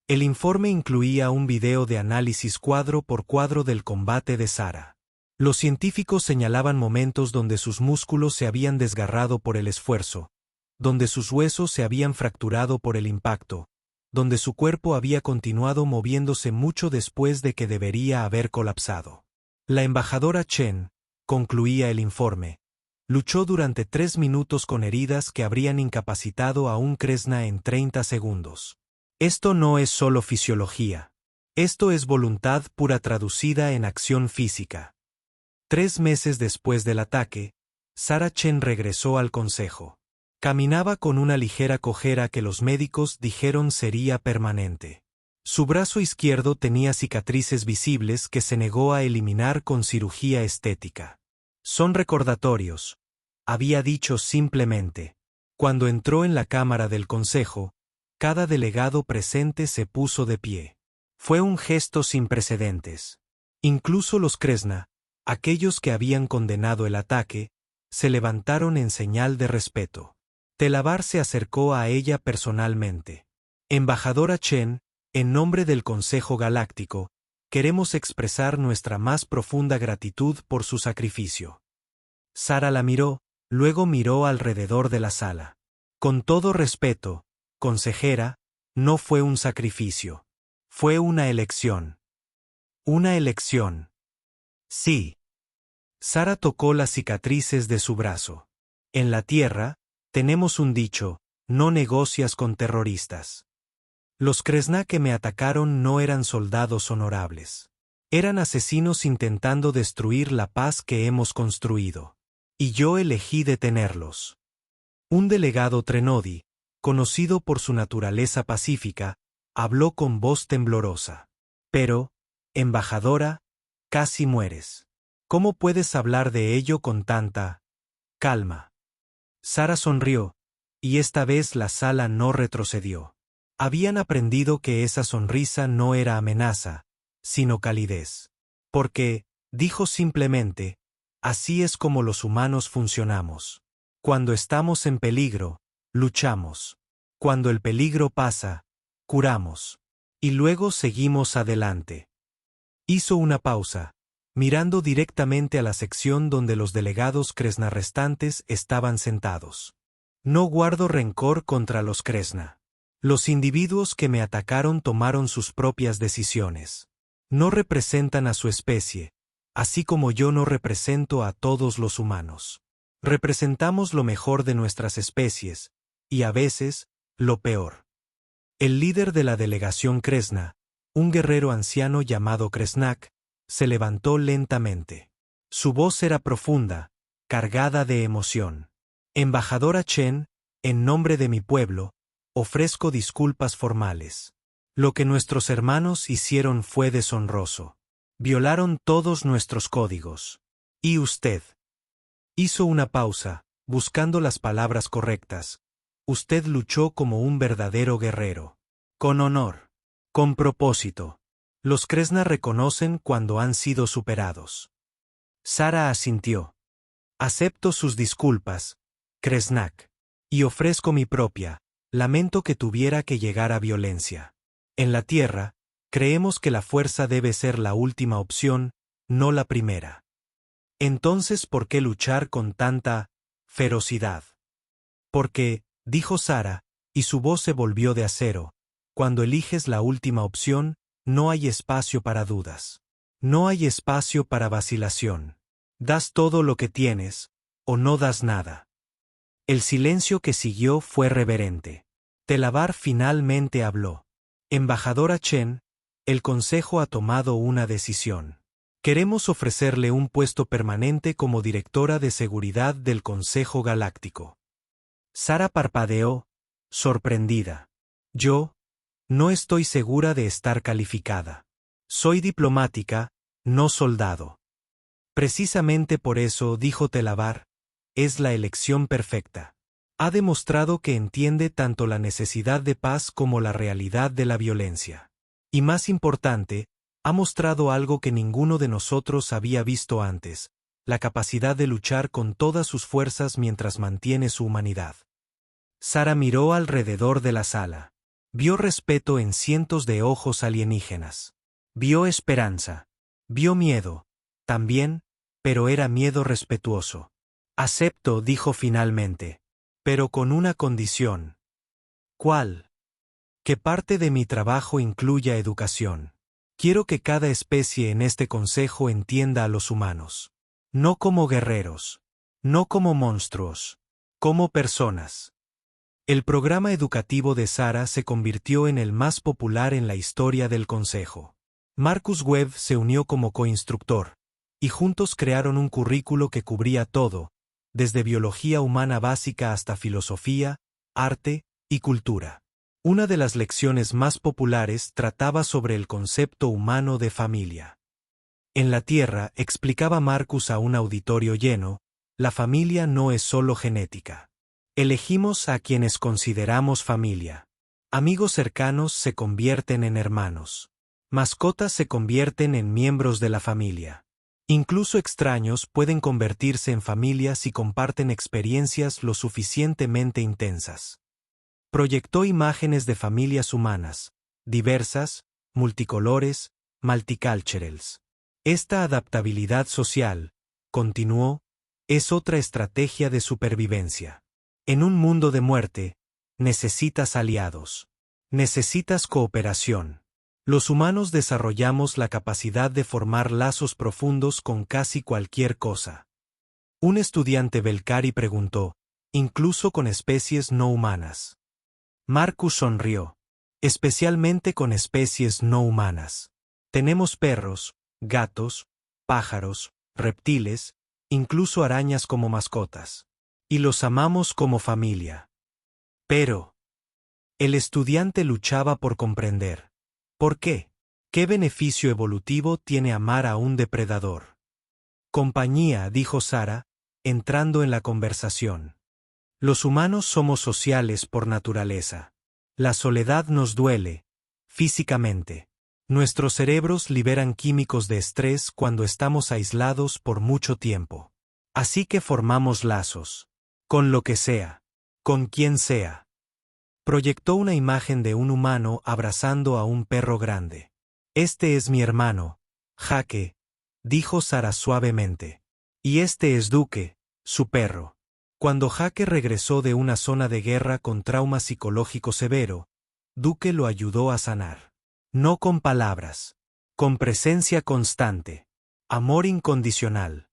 El informe incluía un video de análisis cuadro por cuadro del combate de Sara. Los científicos señalaban momentos donde sus músculos se habían desgarrado por el esfuerzo, donde sus huesos se habían fracturado por el impacto, donde su cuerpo había continuado moviéndose mucho después de que debería haber colapsado. La embajadora Chen, concluía el informe, luchó durante 3 minutos con heridas que habrían incapacitado a un Kresna en 30 segundos. Esto no es solo fisiología. Esto es voluntad pura traducida en acción física. 3 meses después del ataque, Sara Chen regresó al consejo. Caminaba con una ligera cojera que los médicos dijeron sería permanente. Su brazo izquierdo tenía cicatrices visibles que se negó a eliminar con cirugía estética. Son recordatorios, había dicho simplemente. Cuando entró en la cámara del consejo, cada delegado presente se puso de pie. Fue un gesto sin precedentes. Incluso los Kresna, aquellos que habían condenado el ataque, se levantaron en señal de respeto. Telabar se acercó a ella personalmente. Embajadora Chen, en nombre del Consejo Galáctico, queremos expresar nuestra más profunda gratitud por su sacrificio. Sara la miró, luego miró alrededor de la sala. Con todo respeto, consejera, no fue un sacrificio. Fue una elección. Una elección. Sí. Sara tocó las cicatrices de su brazo. En la Tierra, tenemos un dicho: no negocias con terroristas. Los Kresna que me atacaron no eran soldados honorables. Eran asesinos intentando destruir la paz que hemos construido. Y yo elegí detenerlos. Un delegado Trenodi, conocido por su naturaleza pacífica, habló con voz temblorosa. Pero, embajadora, casi mueres. ¿Cómo puedes hablar de ello con tanta calma? Sara sonrió, y esta vez la sala no retrocedió. Habían aprendido que esa sonrisa no era amenaza, sino calidez. Porque, dijo simplemente, así es como los humanos funcionamos. Cuando estamos en peligro, luchamos. Cuando el peligro pasa, curamos. Y luego seguimos adelante. Hizo una pausa, mirando directamente a la sección donde los delegados Kresna restantes estaban sentados. No guardo rencor contra los Kresna. Los individuos que me atacaron tomaron sus propias decisiones. No representan a su especie, así como yo no represento a todos los humanos. Representamos lo mejor de nuestras especies, y a veces, lo peor. El líder de la delegación Kresna, un guerrero anciano llamado Kresnak, se levantó lentamente. Su voz era profunda, cargada de emoción. Embajadora Chen, en nombre de mi pueblo, ofrezco disculpas formales. Lo que nuestros hermanos hicieron fue deshonroso. Violaron todos nuestros códigos. Y usted. Hizo una pausa, buscando las palabras correctas. Usted luchó como un verdadero guerrero. Con honor. Con propósito. Los Kresna reconocen cuando han sido superados. Sara asintió. Acepto sus disculpas, Kresnak. Y ofrezco mi propia. Lamento que tuviera que llegar a violencia. En la Tierra, creemos que la fuerza debe ser la última opción, no la primera. Entonces, ¿por qué luchar con tanta ferocidad? Porque, dijo Sara, y su voz se volvió de acero, cuando eliges la última opción, no hay espacio para dudas. No hay espacio para vacilación. Das todo lo que tienes, o no das nada. El silencio que siguió fue reverente. Telabar finalmente habló. Embajadora Chen, el Consejo ha tomado una decisión. Queremos ofrecerle un puesto permanente como directora de seguridad del Consejo Galáctico. Sara parpadeó, sorprendida. Yo, no estoy segura de estar calificada. Soy diplomática, no soldado. Precisamente por eso, dijo Telabar, es la elección perfecta. Ha demostrado que entiende tanto la necesidad de paz como la realidad de la violencia. Y más importante, ha mostrado algo que ninguno de nosotros había visto antes, la capacidad de luchar con todas sus fuerzas mientras mantiene su humanidad. Sara miró alrededor de la sala. Vio respeto en cientos de ojos alienígenas. Vio esperanza. Vio miedo. También, pero era miedo respetuoso. Acepto, dijo finalmente. Pero con una condición. ¿Cuál? Que parte de mi trabajo incluya educación. Quiero que cada especie en este consejo entienda a los humanos. No como guerreros. No como monstruos. Como personas. El programa educativo de Sara se convirtió en el más popular en la historia del consejo. Marcus Webb se unió como coinstructor, y juntos crearon un currículo que cubría todo, desde biología humana básica hasta filosofía, arte y cultura. Una de las lecciones más populares trataba sobre el concepto humano de familia. En la Tierra, explicaba Marcus a un auditorio lleno, la familia no es solo genética. Elegimos a quienes consideramos familia. Amigos cercanos se convierten en hermanos. Mascotas se convierten en miembros de la familia. Incluso extraños pueden convertirse en familia si comparten experiencias lo suficientemente intensas. Proyectó imágenes de familias humanas, diversas, multicolores, multiculturals. Esta adaptabilidad social, continuó, es otra estrategia de supervivencia. En un mundo de muerte, necesitas aliados. Necesitas cooperación. Los humanos desarrollamos la capacidad de formar lazos profundos con casi cualquier cosa. Un estudiante Belcari preguntó, ¿incluso con especies no humanas? Marcus sonrió. Especialmente con especies no humanas. Tenemos perros, gatos, pájaros, reptiles, incluso arañas como mascotas. Y los amamos como familia. Pero el estudiante luchaba por comprender. ¿Por qué? ¿Qué beneficio evolutivo tiene amar a un depredador? Compañía, dijo Sara, entrando en la conversación. Los humanos somos sociales por naturaleza. La soledad nos duele, físicamente. Nuestros cerebros liberan químicos de estrés cuando estamos aislados por mucho tiempo. Así que formamos lazos. Con lo que sea. Con quien sea. Proyectó una imagen de un humano abrazando a un perro grande. Este es mi hermano, Jaque, dijo Sara suavemente. Y este es Duque, su perro. Cuando Jaque regresó de una zona de guerra con trauma psicológico severo, Duque lo ayudó a sanar. No con palabras, con presencia constante, amor incondicional.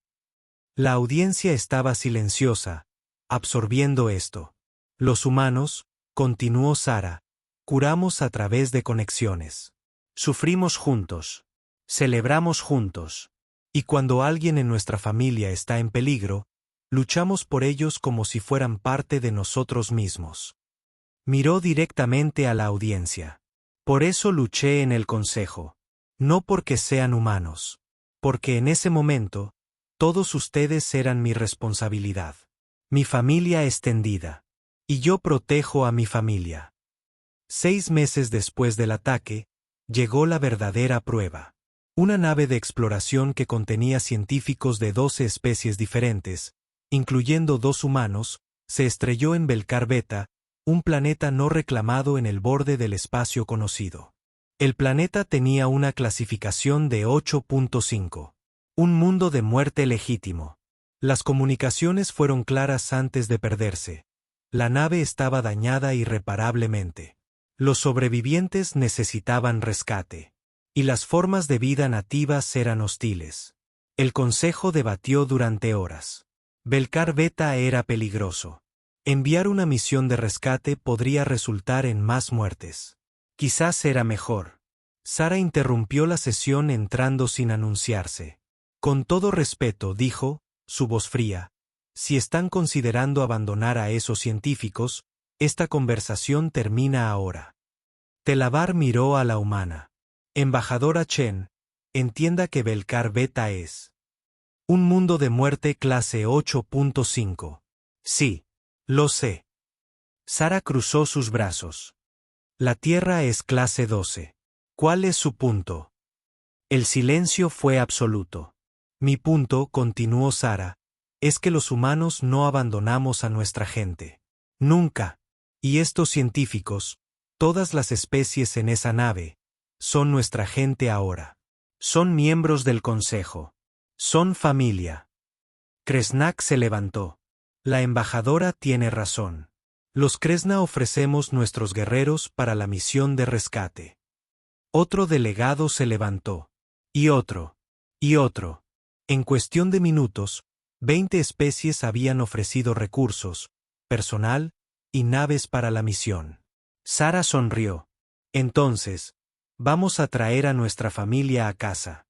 La audiencia estaba silenciosa, absorbiendo esto. Los humanos, continuó Sara, curamos a través de conexiones. Sufrimos juntos. Celebramos juntos. Y cuando alguien en nuestra familia está en peligro, luchamos por ellos como si fueran parte de nosotros mismos. Miró directamente a la audiencia. Por eso luché en el consejo. No porque sean humanos. Porque en ese momento, todos ustedes eran mi responsabilidad. Mi familia extendida. Y yo protejo a mi familia. 6 meses después del ataque, llegó la verdadera prueba. Una nave de exploración que contenía científicos de 12 especies diferentes, incluyendo 2 humanos, se estrelló en Belcar Beta, un planeta no reclamado en el borde del espacio conocido. El planeta tenía una clasificación de 8.5. Un mundo de muerte legítimo. Las comunicaciones fueron claras antes de perderse. La nave estaba dañada irreparablemente. Los sobrevivientes necesitaban rescate. Y las formas de vida nativas eran hostiles. El consejo debatió durante horas. Belcar Beta era peligroso. Enviar una misión de rescate podría resultar en más muertes. Quizás era mejor. Sara interrumpió la sesión entrando sin anunciarse. Con todo respeto, dijo, su voz fría, si están considerando abandonar a esos científicos, esta conversación termina ahora. Telabar miró a la humana. Embajadora Chen, entienda que Belcar Beta es un mundo de muerte clase 8.5. Sí, lo sé. Sara cruzó sus brazos. La Tierra es clase 12. ¿Cuál es su punto? El silencio fue absoluto. Mi punto, continuó Sara, es que los humanos no abandonamos a nuestra gente. Nunca. Y estos científicos, todas las especies en esa nave, son nuestra gente ahora. Son miembros del consejo. Son familia. Kresnak se levantó. La embajadora tiene razón. Los Kresna ofrecemos nuestros guerreros para la misión de rescate. Otro delegado se levantó. Y otro. Y otro. En cuestión de minutos, 20 especies habían ofrecido recursos, personal y naves para la misión. Sara sonrió. Entonces, vamos a traer a nuestra familia a casa.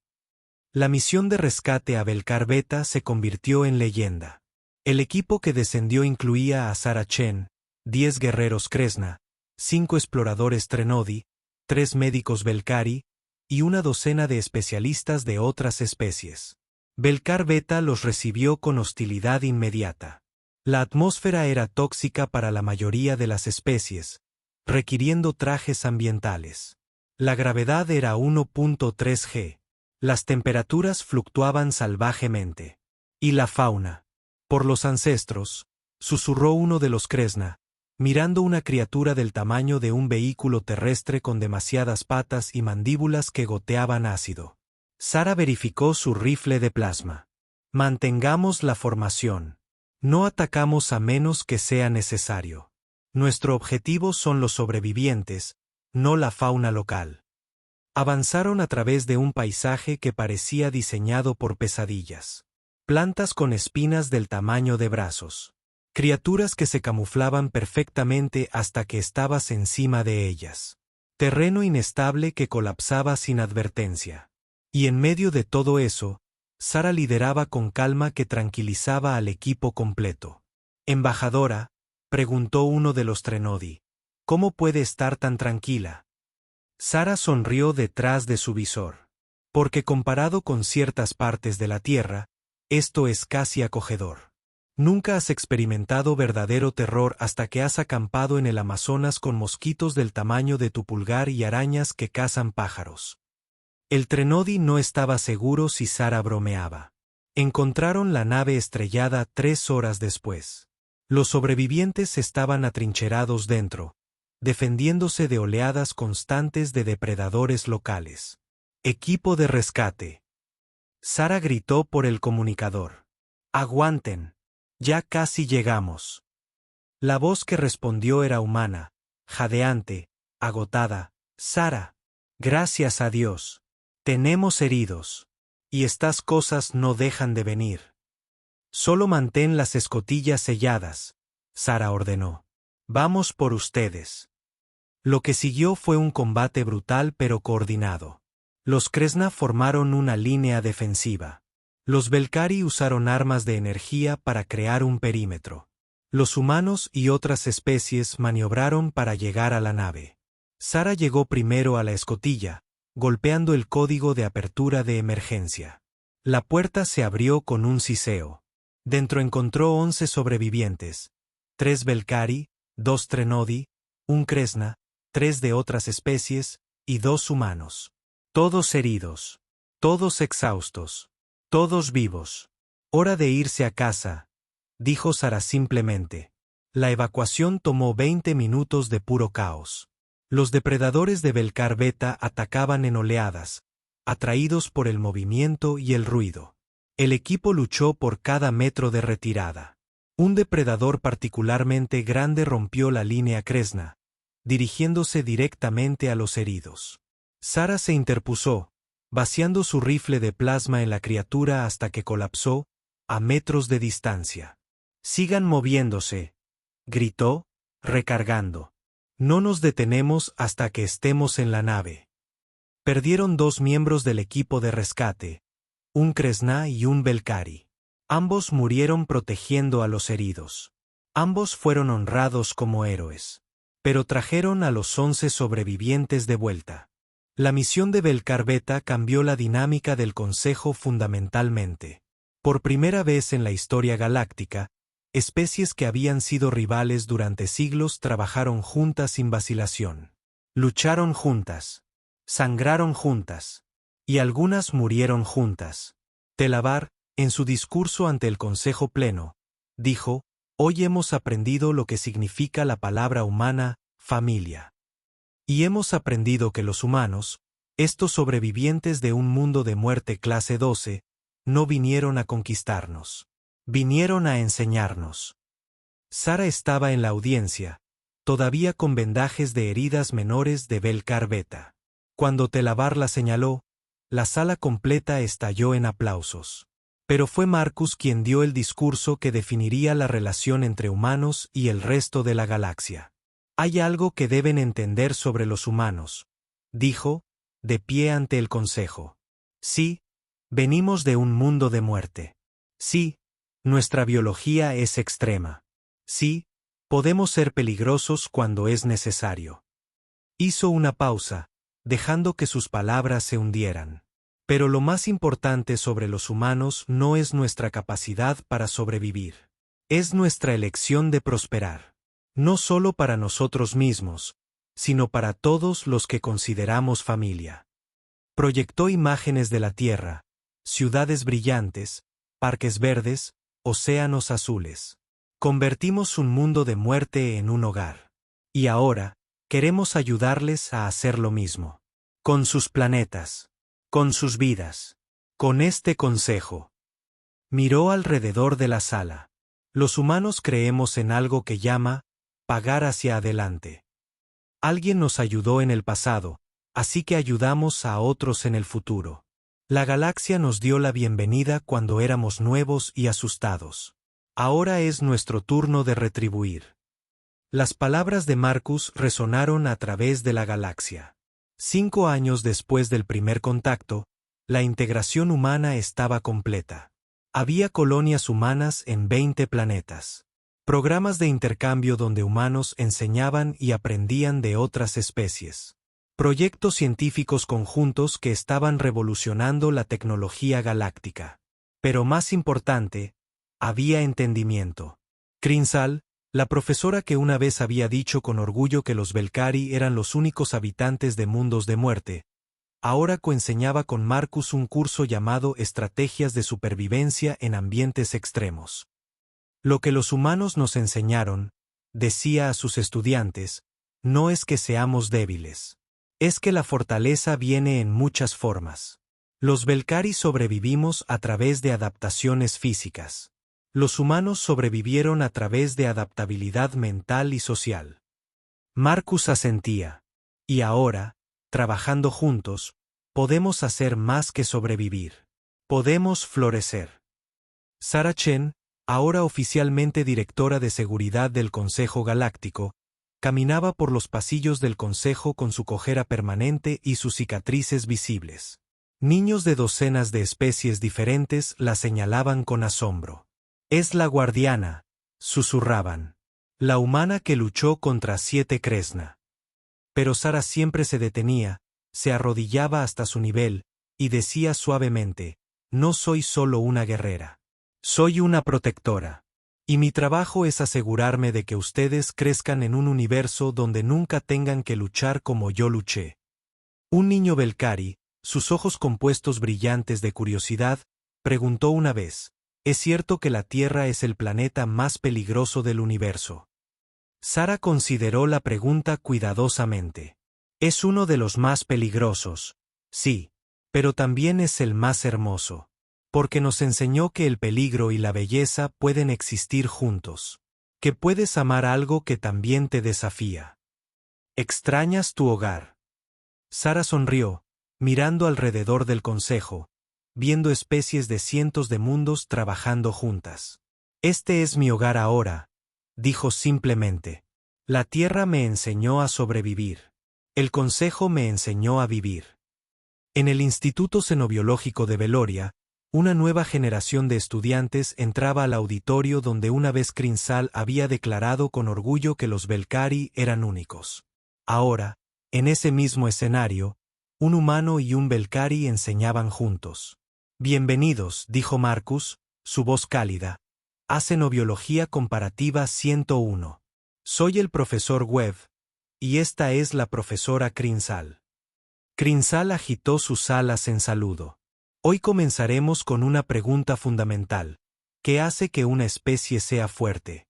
La misión de rescate a Belcar Beta se convirtió en leyenda. El equipo que descendió incluía a Sara Chen, 10 guerreros Kresna, 5 exploradores Trenodi, 3 médicos Belcari y una docena de especialistas de otras especies. Belcar Beta los recibió con hostilidad inmediata. La atmósfera era tóxica para la mayoría de las especies, requiriendo trajes ambientales. La gravedad era 1.3 G. Las temperaturas fluctuaban salvajemente. ¿Y la fauna? Por los ancestros, susurró uno de los Kresna, mirando una criatura del tamaño de un vehículo terrestre con demasiadas patas y mandíbulas que goteaban ácido. Sara verificó su rifle de plasma. Mantengamos la formación. No atacamos a menos que sea necesario. Nuestro objetivo son los sobrevivientes, no la fauna local. Avanzaron a través de un paisaje que parecía diseñado por pesadillas. Plantas con espinas del tamaño de brazos. Criaturas que se camuflaban perfectamente hasta que estabas encima de ellas. Terreno inestable que colapsaba sin advertencia. Y en medio de todo eso, Sara lideraba con calma que tranquilizaba al equipo completo. Embajadora, preguntó uno de los Trenodi, ¿cómo puede estar tan tranquila? Sara sonrió detrás de su visor. Porque comparado con ciertas partes de la Tierra, esto es casi acogedor. Nunca has experimentado verdadero terror hasta que has acampado en el Amazonas con mosquitos del tamaño de tu pulgar y arañas que cazan pájaros. El Trenodi no estaba seguro si Sara bromeaba. Encontraron la nave estrellada 3 horas después. Los sobrevivientes estaban atrincherados dentro, defendiéndose de oleadas constantes de depredadores locales. Equipo de rescate. Sara gritó por el comunicador. ¡Aguanten! Ya casi llegamos. La voz que respondió era humana, jadeante, agotada. Sara. Gracias a Dios. Tenemos heridos. Y estas cosas no dejan de venir. Solo mantén las escotillas selladas, Sara ordenó. Vamos por ustedes. Lo que siguió fue un combate brutal pero coordinado. Los Kresna formaron una línea defensiva. Los Belkari usaron armas de energía para crear un perímetro. Los humanos y otras especies maniobraron para llegar a la nave. Sara llegó primero a la escotilla, golpeando el código de apertura de emergencia. La puerta se abrió con un siseo. Dentro encontró 11 sobrevivientes, 3 Belkari, 2 Trenodi, un Kresna, 3 de otras especies, y 2 humanos. Todos heridos. Todos exhaustos. Todos vivos. Hora de irse a casa, dijo Sara simplemente. La evacuación tomó 20 minutos de puro caos. Los depredadores de Belkar Beta atacaban en oleadas, atraídos por el movimiento y el ruido. El equipo luchó por cada metro de retirada. Un depredador particularmente grande rompió la línea Kresna, dirigiéndose directamente a los heridos. Sara se interpuso, vaciando su rifle de plasma en la criatura hasta que colapsó, a metros de distancia. «Sigan moviéndose», gritó, recargando. «No nos detenemos hasta que estemos en la nave». Perdieron 2 miembros del equipo de rescate, un Kresna y un Belkari. Ambos murieron protegiendo a los heridos. Ambos fueron honrados como héroes. Pero trajeron a los 11 sobrevivientes de vuelta. La misión de Belkar Beta cambió la dinámica del Consejo fundamentalmente. Por primera vez en la historia galáctica, especies que habían sido rivales durante siglos trabajaron juntas sin vacilación. Lucharon juntas. Sangraron juntas. Y algunas murieron juntas. Telabar, en su discurso ante el Consejo Pleno, dijo: «Hoy hemos aprendido lo que significa la palabra humana, familia. Y hemos aprendido que los humanos, estos sobrevivientes de un mundo de muerte clase 12, no vinieron a conquistarnos. Vinieron a enseñarnos». Sara estaba en la audiencia, todavía con vendajes de heridas menores de Belkar Beta. Cuando Telabar la señaló, la sala completa estalló en aplausos. Pero fue Marcus quien dio el discurso que definiría la relación entre humanos y el resto de la galaxia. «Hay algo que deben entender sobre los humanos», dijo, de pie ante el Consejo. «Sí, venimos de un mundo de muerte. Sí, nuestra biología es extrema. Sí, podemos ser peligrosos cuando es necesario». Hizo una pausa, dejando que sus palabras se hundieran. «Pero lo más importante sobre los humanos no es nuestra capacidad para sobrevivir. Es nuestra elección de prosperar. No solo para nosotros mismos, sino para todos los que consideramos familia». Proyectó imágenes de la Tierra, ciudades brillantes, parques verdes, océanos azules. Convertimos un mundo de muerte en un hogar. Y ahora, queremos ayudarles a hacer lo mismo. Con sus planetas. Con sus vidas. Con este consejo. Miró alrededor de la sala. Los humanos creemos en algo que llama pagar hacia adelante. Alguien nos ayudó en el pasado, así que ayudamos a otros en el futuro. La galaxia nos dio la bienvenida cuando éramos nuevos y asustados. Ahora es nuestro turno de retribuir. Las palabras de Marcus resonaron a través de la galaxia. 5 años después del primer contacto, la integración humana estaba completa. Había colonias humanas en 20 planetas. Programas de intercambio donde humanos enseñaban y aprendían de otras especies. Proyectos científicos conjuntos que estaban revolucionando la tecnología galáctica. Pero más importante, Había entendimiento. Crinsal, la profesora que una vez había dicho con orgullo que los Belcari eran los únicos habitantes de mundos de muerte, ahora coenseñaba con Marcus un curso llamado Estrategias de Supervivencia en Ambientes Extremos. Lo que los humanos nos enseñaron, decía a sus estudiantes, no es que seamos débiles. Es que la fortaleza viene en muchas formas. Los Belcari sobrevivimos a través de adaptaciones físicas. Los humanos sobrevivieron a través de adaptabilidad mental y social. Marcus asentía. Y ahora, trabajando juntos, podemos hacer más que sobrevivir. Podemos florecer. Sarah Chen, ahora oficialmente directora de seguridad del Consejo Galáctico, caminaba por los pasillos del Consejo con su cojera permanente y sus cicatrices visibles. Niños de docenas de especies diferentes la señalaban con asombro. «Es la guardiana», susurraban. «La humana que luchó contra 7 Kresna». Pero Sarah siempre se detenía, se arrodillaba hasta su nivel, y decía suavemente, «No soy solo una guerrera. Soy una protectora. Y mi trabajo es asegurarme de que ustedes crezcan en un universo donde nunca tengan que luchar como yo luché». Un niño Belcari, sus ojos compuestos brillantes de curiosidad, preguntó una vez, ¿es cierto que la Tierra es el planeta más peligroso del universo? Sarah consideró la pregunta cuidadosamente. Es uno de los más peligrosos, sí, pero también es el más hermoso, porque nos enseñó que el peligro y la belleza pueden existir juntos, que puedes amar algo que también te desafía. ¿Extrañas tu hogar? Sarah sonrió, mirando alrededor del consejo, viendo especies de cientos de mundos trabajando juntas. Este es mi hogar ahora, dijo simplemente. La Tierra me enseñó a sobrevivir. El consejo me enseñó a vivir. En el Instituto Xenobiológico de Veloria, una nueva generación de estudiantes entraba al auditorio donde una vez Crinsal había declarado con orgullo que los Belcari eran únicos. Ahora, en ese mismo escenario, un humano y un Belcari enseñaban juntos. Bienvenidos, dijo Marcus, su voz cálida. A Xenobiología Comparativa 101. Soy el profesor Webb, y esta es la profesora Crinsal. Crinsal agitó sus alas en saludo. Hoy comenzaremos con una pregunta fundamental. ¿Qué hace que una especie sea fuerte?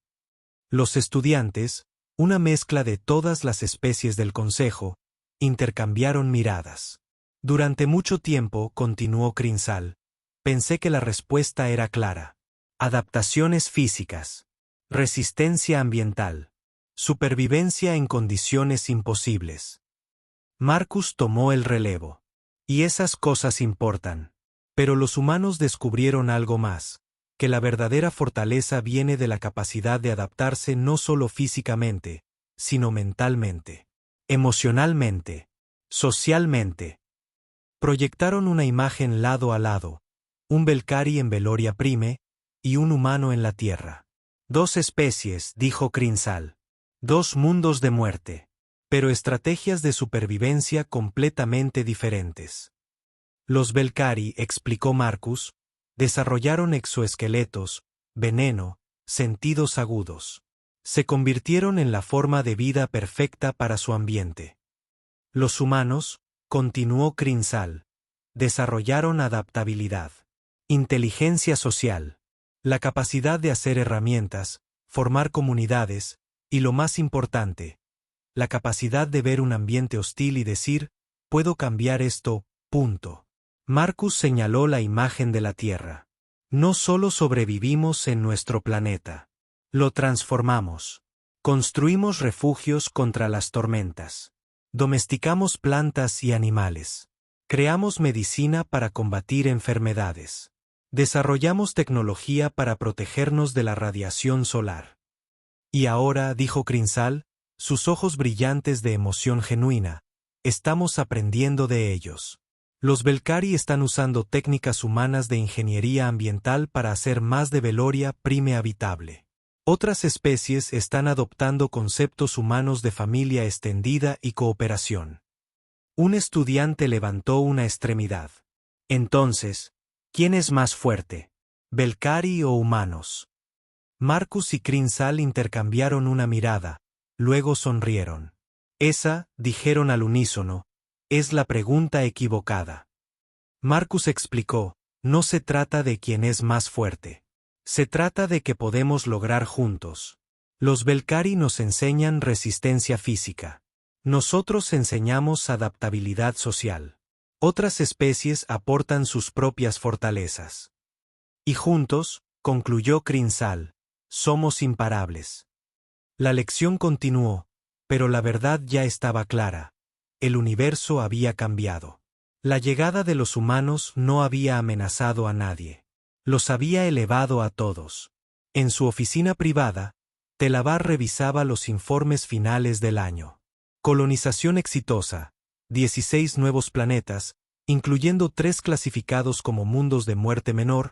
Los estudiantes, una mezcla de todas las especies del consejo, intercambiaron miradas. Durante mucho tiempo, continuó Crinsal, pensé que la respuesta era clara. Adaptaciones físicas. Resistencia ambiental. Supervivencia en condiciones imposibles. Marcus tomó el relevo. Y esas cosas importan. Pero los humanos descubrieron algo más, que la verdadera fortaleza viene de la capacidad de adaptarse no solo físicamente, sino mentalmente, emocionalmente, socialmente. Proyectaron una imagen lado a lado, un Belcari en Veloria Prime y un humano en la Tierra. 2 especies, dijo Crinsal. 2 mundos de muerte, pero estrategias de supervivencia completamente diferentes. Los Belcari, explicó Marcus, desarrollaron exoesqueletos, veneno, sentidos agudos. Se convirtieron en la forma de vida perfecta para su ambiente. Los humanos, continuó Crinsal, desarrollaron adaptabilidad, inteligencia social, la capacidad de hacer herramientas, formar comunidades, y lo más importante, la capacidad de ver un ambiente hostil y decir, puedo cambiar esto, punto. Marcus señaló la imagen de la Tierra. No solo sobrevivimos en nuestro planeta. Lo transformamos. Construimos refugios contra las tormentas. Domesticamos plantas y animales. Creamos medicina para combatir enfermedades. Desarrollamos tecnología para protegernos de la radiación solar. Y ahora, dijo Crinsal, sus ojos brillantes de emoción genuina, estamos aprendiendo de ellos. Los Belcari están usando técnicas humanas de ingeniería ambiental para hacer más de Veloria Prime habitable. Otras especies están adoptando conceptos humanos de familia extendida y cooperación. Un estudiante levantó una extremidad. Entonces, ¿quién es más fuerte? ¿Belcari o humanos? Marcus y Crinsal intercambiaron una mirada, luego sonrieron. Esa, dijeron al unísono, es la pregunta equivocada. Marcus explicó, no se trata de quién es más fuerte. Se trata de que podemos lograr juntos. Los Belcari nos enseñan resistencia física. Nosotros enseñamos adaptabilidad social. Otras especies aportan sus propias fortalezas. Y juntos, concluyó Crinsal, somos imparables. La lección continuó, pero la verdad ya estaba clara. El universo había cambiado. La llegada de los humanos no había amenazado a nadie. Los había elevado a todos. En su oficina privada, Telabar revisaba los informes finales del año. Colonización exitosa, 16 nuevos planetas, incluyendo 3 clasificados como mundos de muerte menor,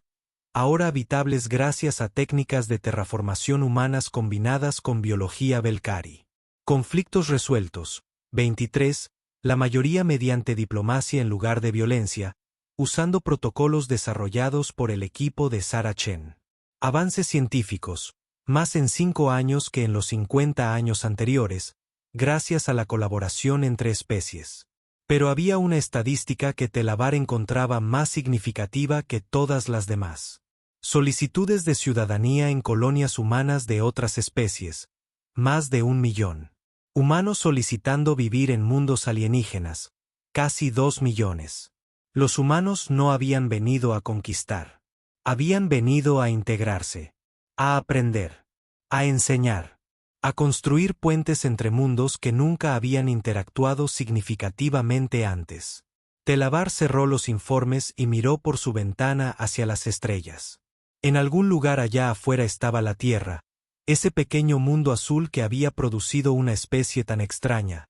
ahora habitables gracias a técnicas de terraformación humanas combinadas con biología Belcari. Conflictos resueltos, 23, la mayoría mediante diplomacia en lugar de violencia, usando protocolos desarrollados por el equipo de Sarah Chen. Avances científicos, más en 5 años que en los 50 años anteriores, gracias a la colaboración entre especies. Pero había una estadística que Telabar encontraba más significativa que todas las demás. Solicitudes de ciudadanía en colonias humanas de otras especies, más de 1 millón. Humanos solicitando vivir en mundos alienígenas, casi 2 millones. Los humanos no habían venido a conquistar. Habían venido a integrarse, a aprender, a enseñar, a construir puentes entre mundos que nunca habían interactuado significativamente antes. Telabar cerró los informes y miró por su ventana hacia las estrellas. En algún lugar allá afuera estaba la Tierra, ese pequeño mundo azul que había producido una especie tan extraña,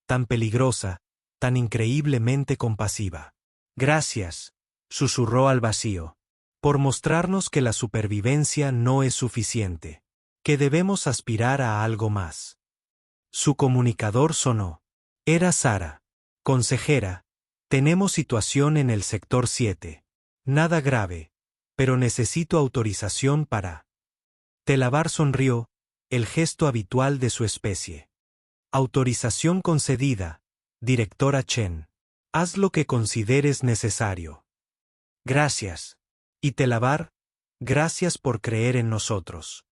tan peligrosa, tan increíblemente compasiva. Gracias, susurró al vacío, por mostrarnos que la supervivencia no es suficiente, que debemos aspirar a algo más. Su comunicador sonó. Era Sarah. Consejera, tenemos situación en el sector 7. Nada grave, pero necesito autorización para... Telabar sonrió, el gesto habitual de su especie. Autorización concedida, directora Chen. Haz lo que consideres necesario. Gracias. Y Telabar, gracias por creer en nosotros.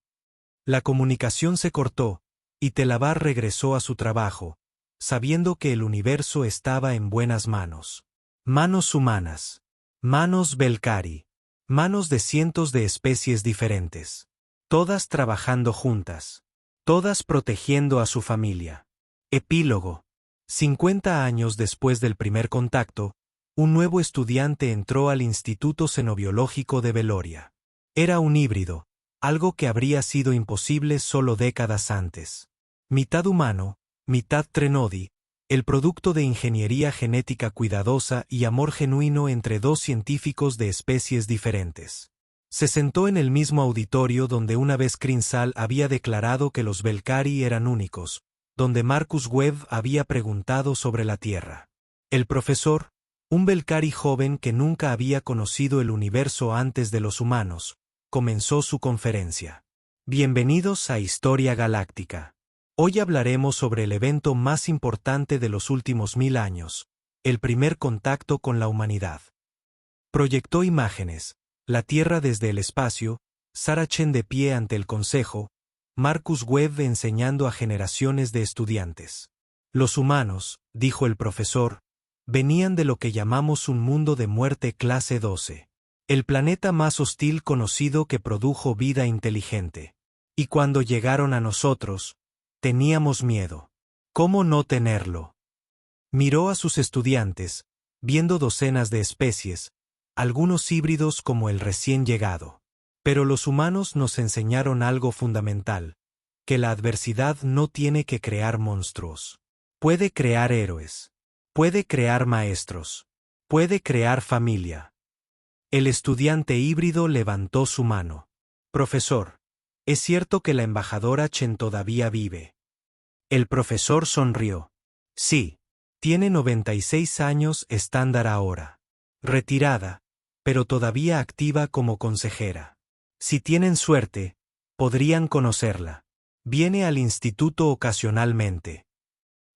La comunicación se cortó, y Telabar regresó a su trabajo, sabiendo que el universo estaba en buenas manos. Manos humanas. Manos Belcari. Manos de cientos de especies diferentes. Todas trabajando juntas. Todas protegiendo a su familia. Epílogo. 50 años después del primer contacto, un nuevo estudiante entró al Instituto Xenobiológico de Veloria. Era un híbrido, algo que habría sido imposible solo décadas antes. Mitad humano, mitad Trenodi, el producto de ingeniería genética cuidadosa y amor genuino entre 2 científicos de especies diferentes. Se sentó en el mismo auditorio donde una vez Crinsal había declarado que los Belcari eran únicos, donde Marcus Webb había preguntado sobre la Tierra. El profesor, un Belcari joven que nunca había conocido el universo antes de los humanos, comenzó su conferencia. Bienvenidos a Historia Galáctica. Hoy hablaremos sobre el evento más importante de los últimos 1000 años, el primer contacto con la humanidad. Proyectó imágenes, la Tierra desde el espacio, Sarah Chen de pie ante el consejo, Marcus Webb enseñando a generaciones de estudiantes. Los humanos, dijo el profesor, venían de lo que llamamos un mundo de muerte clase 12. El planeta más hostil conocido que produjo vida inteligente. Y cuando llegaron a nosotros, teníamos miedo. ¿Cómo no tenerlo? Miró a sus estudiantes, viendo docenas de especies, algunos híbridos como el recién llegado. Pero los humanos nos enseñaron algo fundamental, que la adversidad no tiene que crear monstruos. Puede crear héroes. Puede crear maestros. Puede crear familia. El estudiante híbrido levantó su mano. Profesor, ¿es cierto que la embajadora Chen todavía vive? El profesor sonrió. Sí, tiene 96 años estándar ahora. Retirada, pero todavía activa como consejera. Si tienen suerte, podrían conocerla. Viene al instituto ocasionalmente.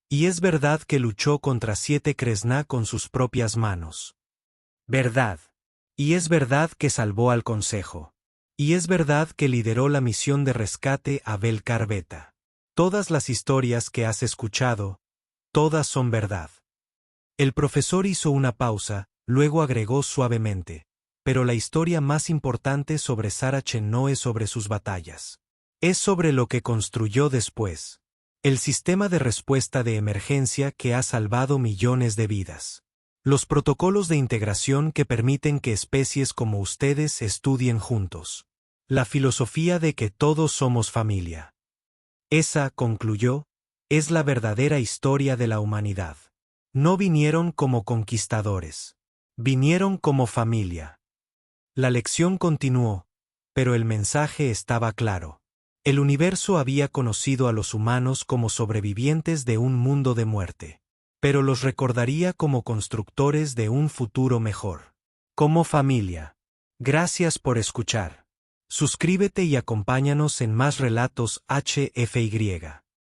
Y es verdad que luchó contra 7 Kresná con sus propias manos. Verdad. Y es verdad que salvó al consejo. Y es verdad que lideró la misión de rescate a Belkar Beta. Todas las historias que has escuchado, todas son verdad. El profesor hizo una pausa, luego agregó suavemente. Pero la historia más importante sobre Sarachen no es sobre sus batallas. Es sobre lo que construyó después. El sistema de respuesta de emergencia que ha salvado millones de vidas. Los protocolos de integración que permiten que especies como ustedes estudien juntos. La filosofía de que todos somos familia. Esa, concluyó, es la verdadera historia de la humanidad. No vinieron como conquistadores. Vinieron como familia. La lección continuó, pero el mensaje estaba claro. El universo había conocido a los humanos como sobrevivientes de un mundo de muerte, pero los recordaría como constructores de un futuro mejor. Como familia. Gracias por escuchar. Suscríbete y acompáñanos en más relatos HFY.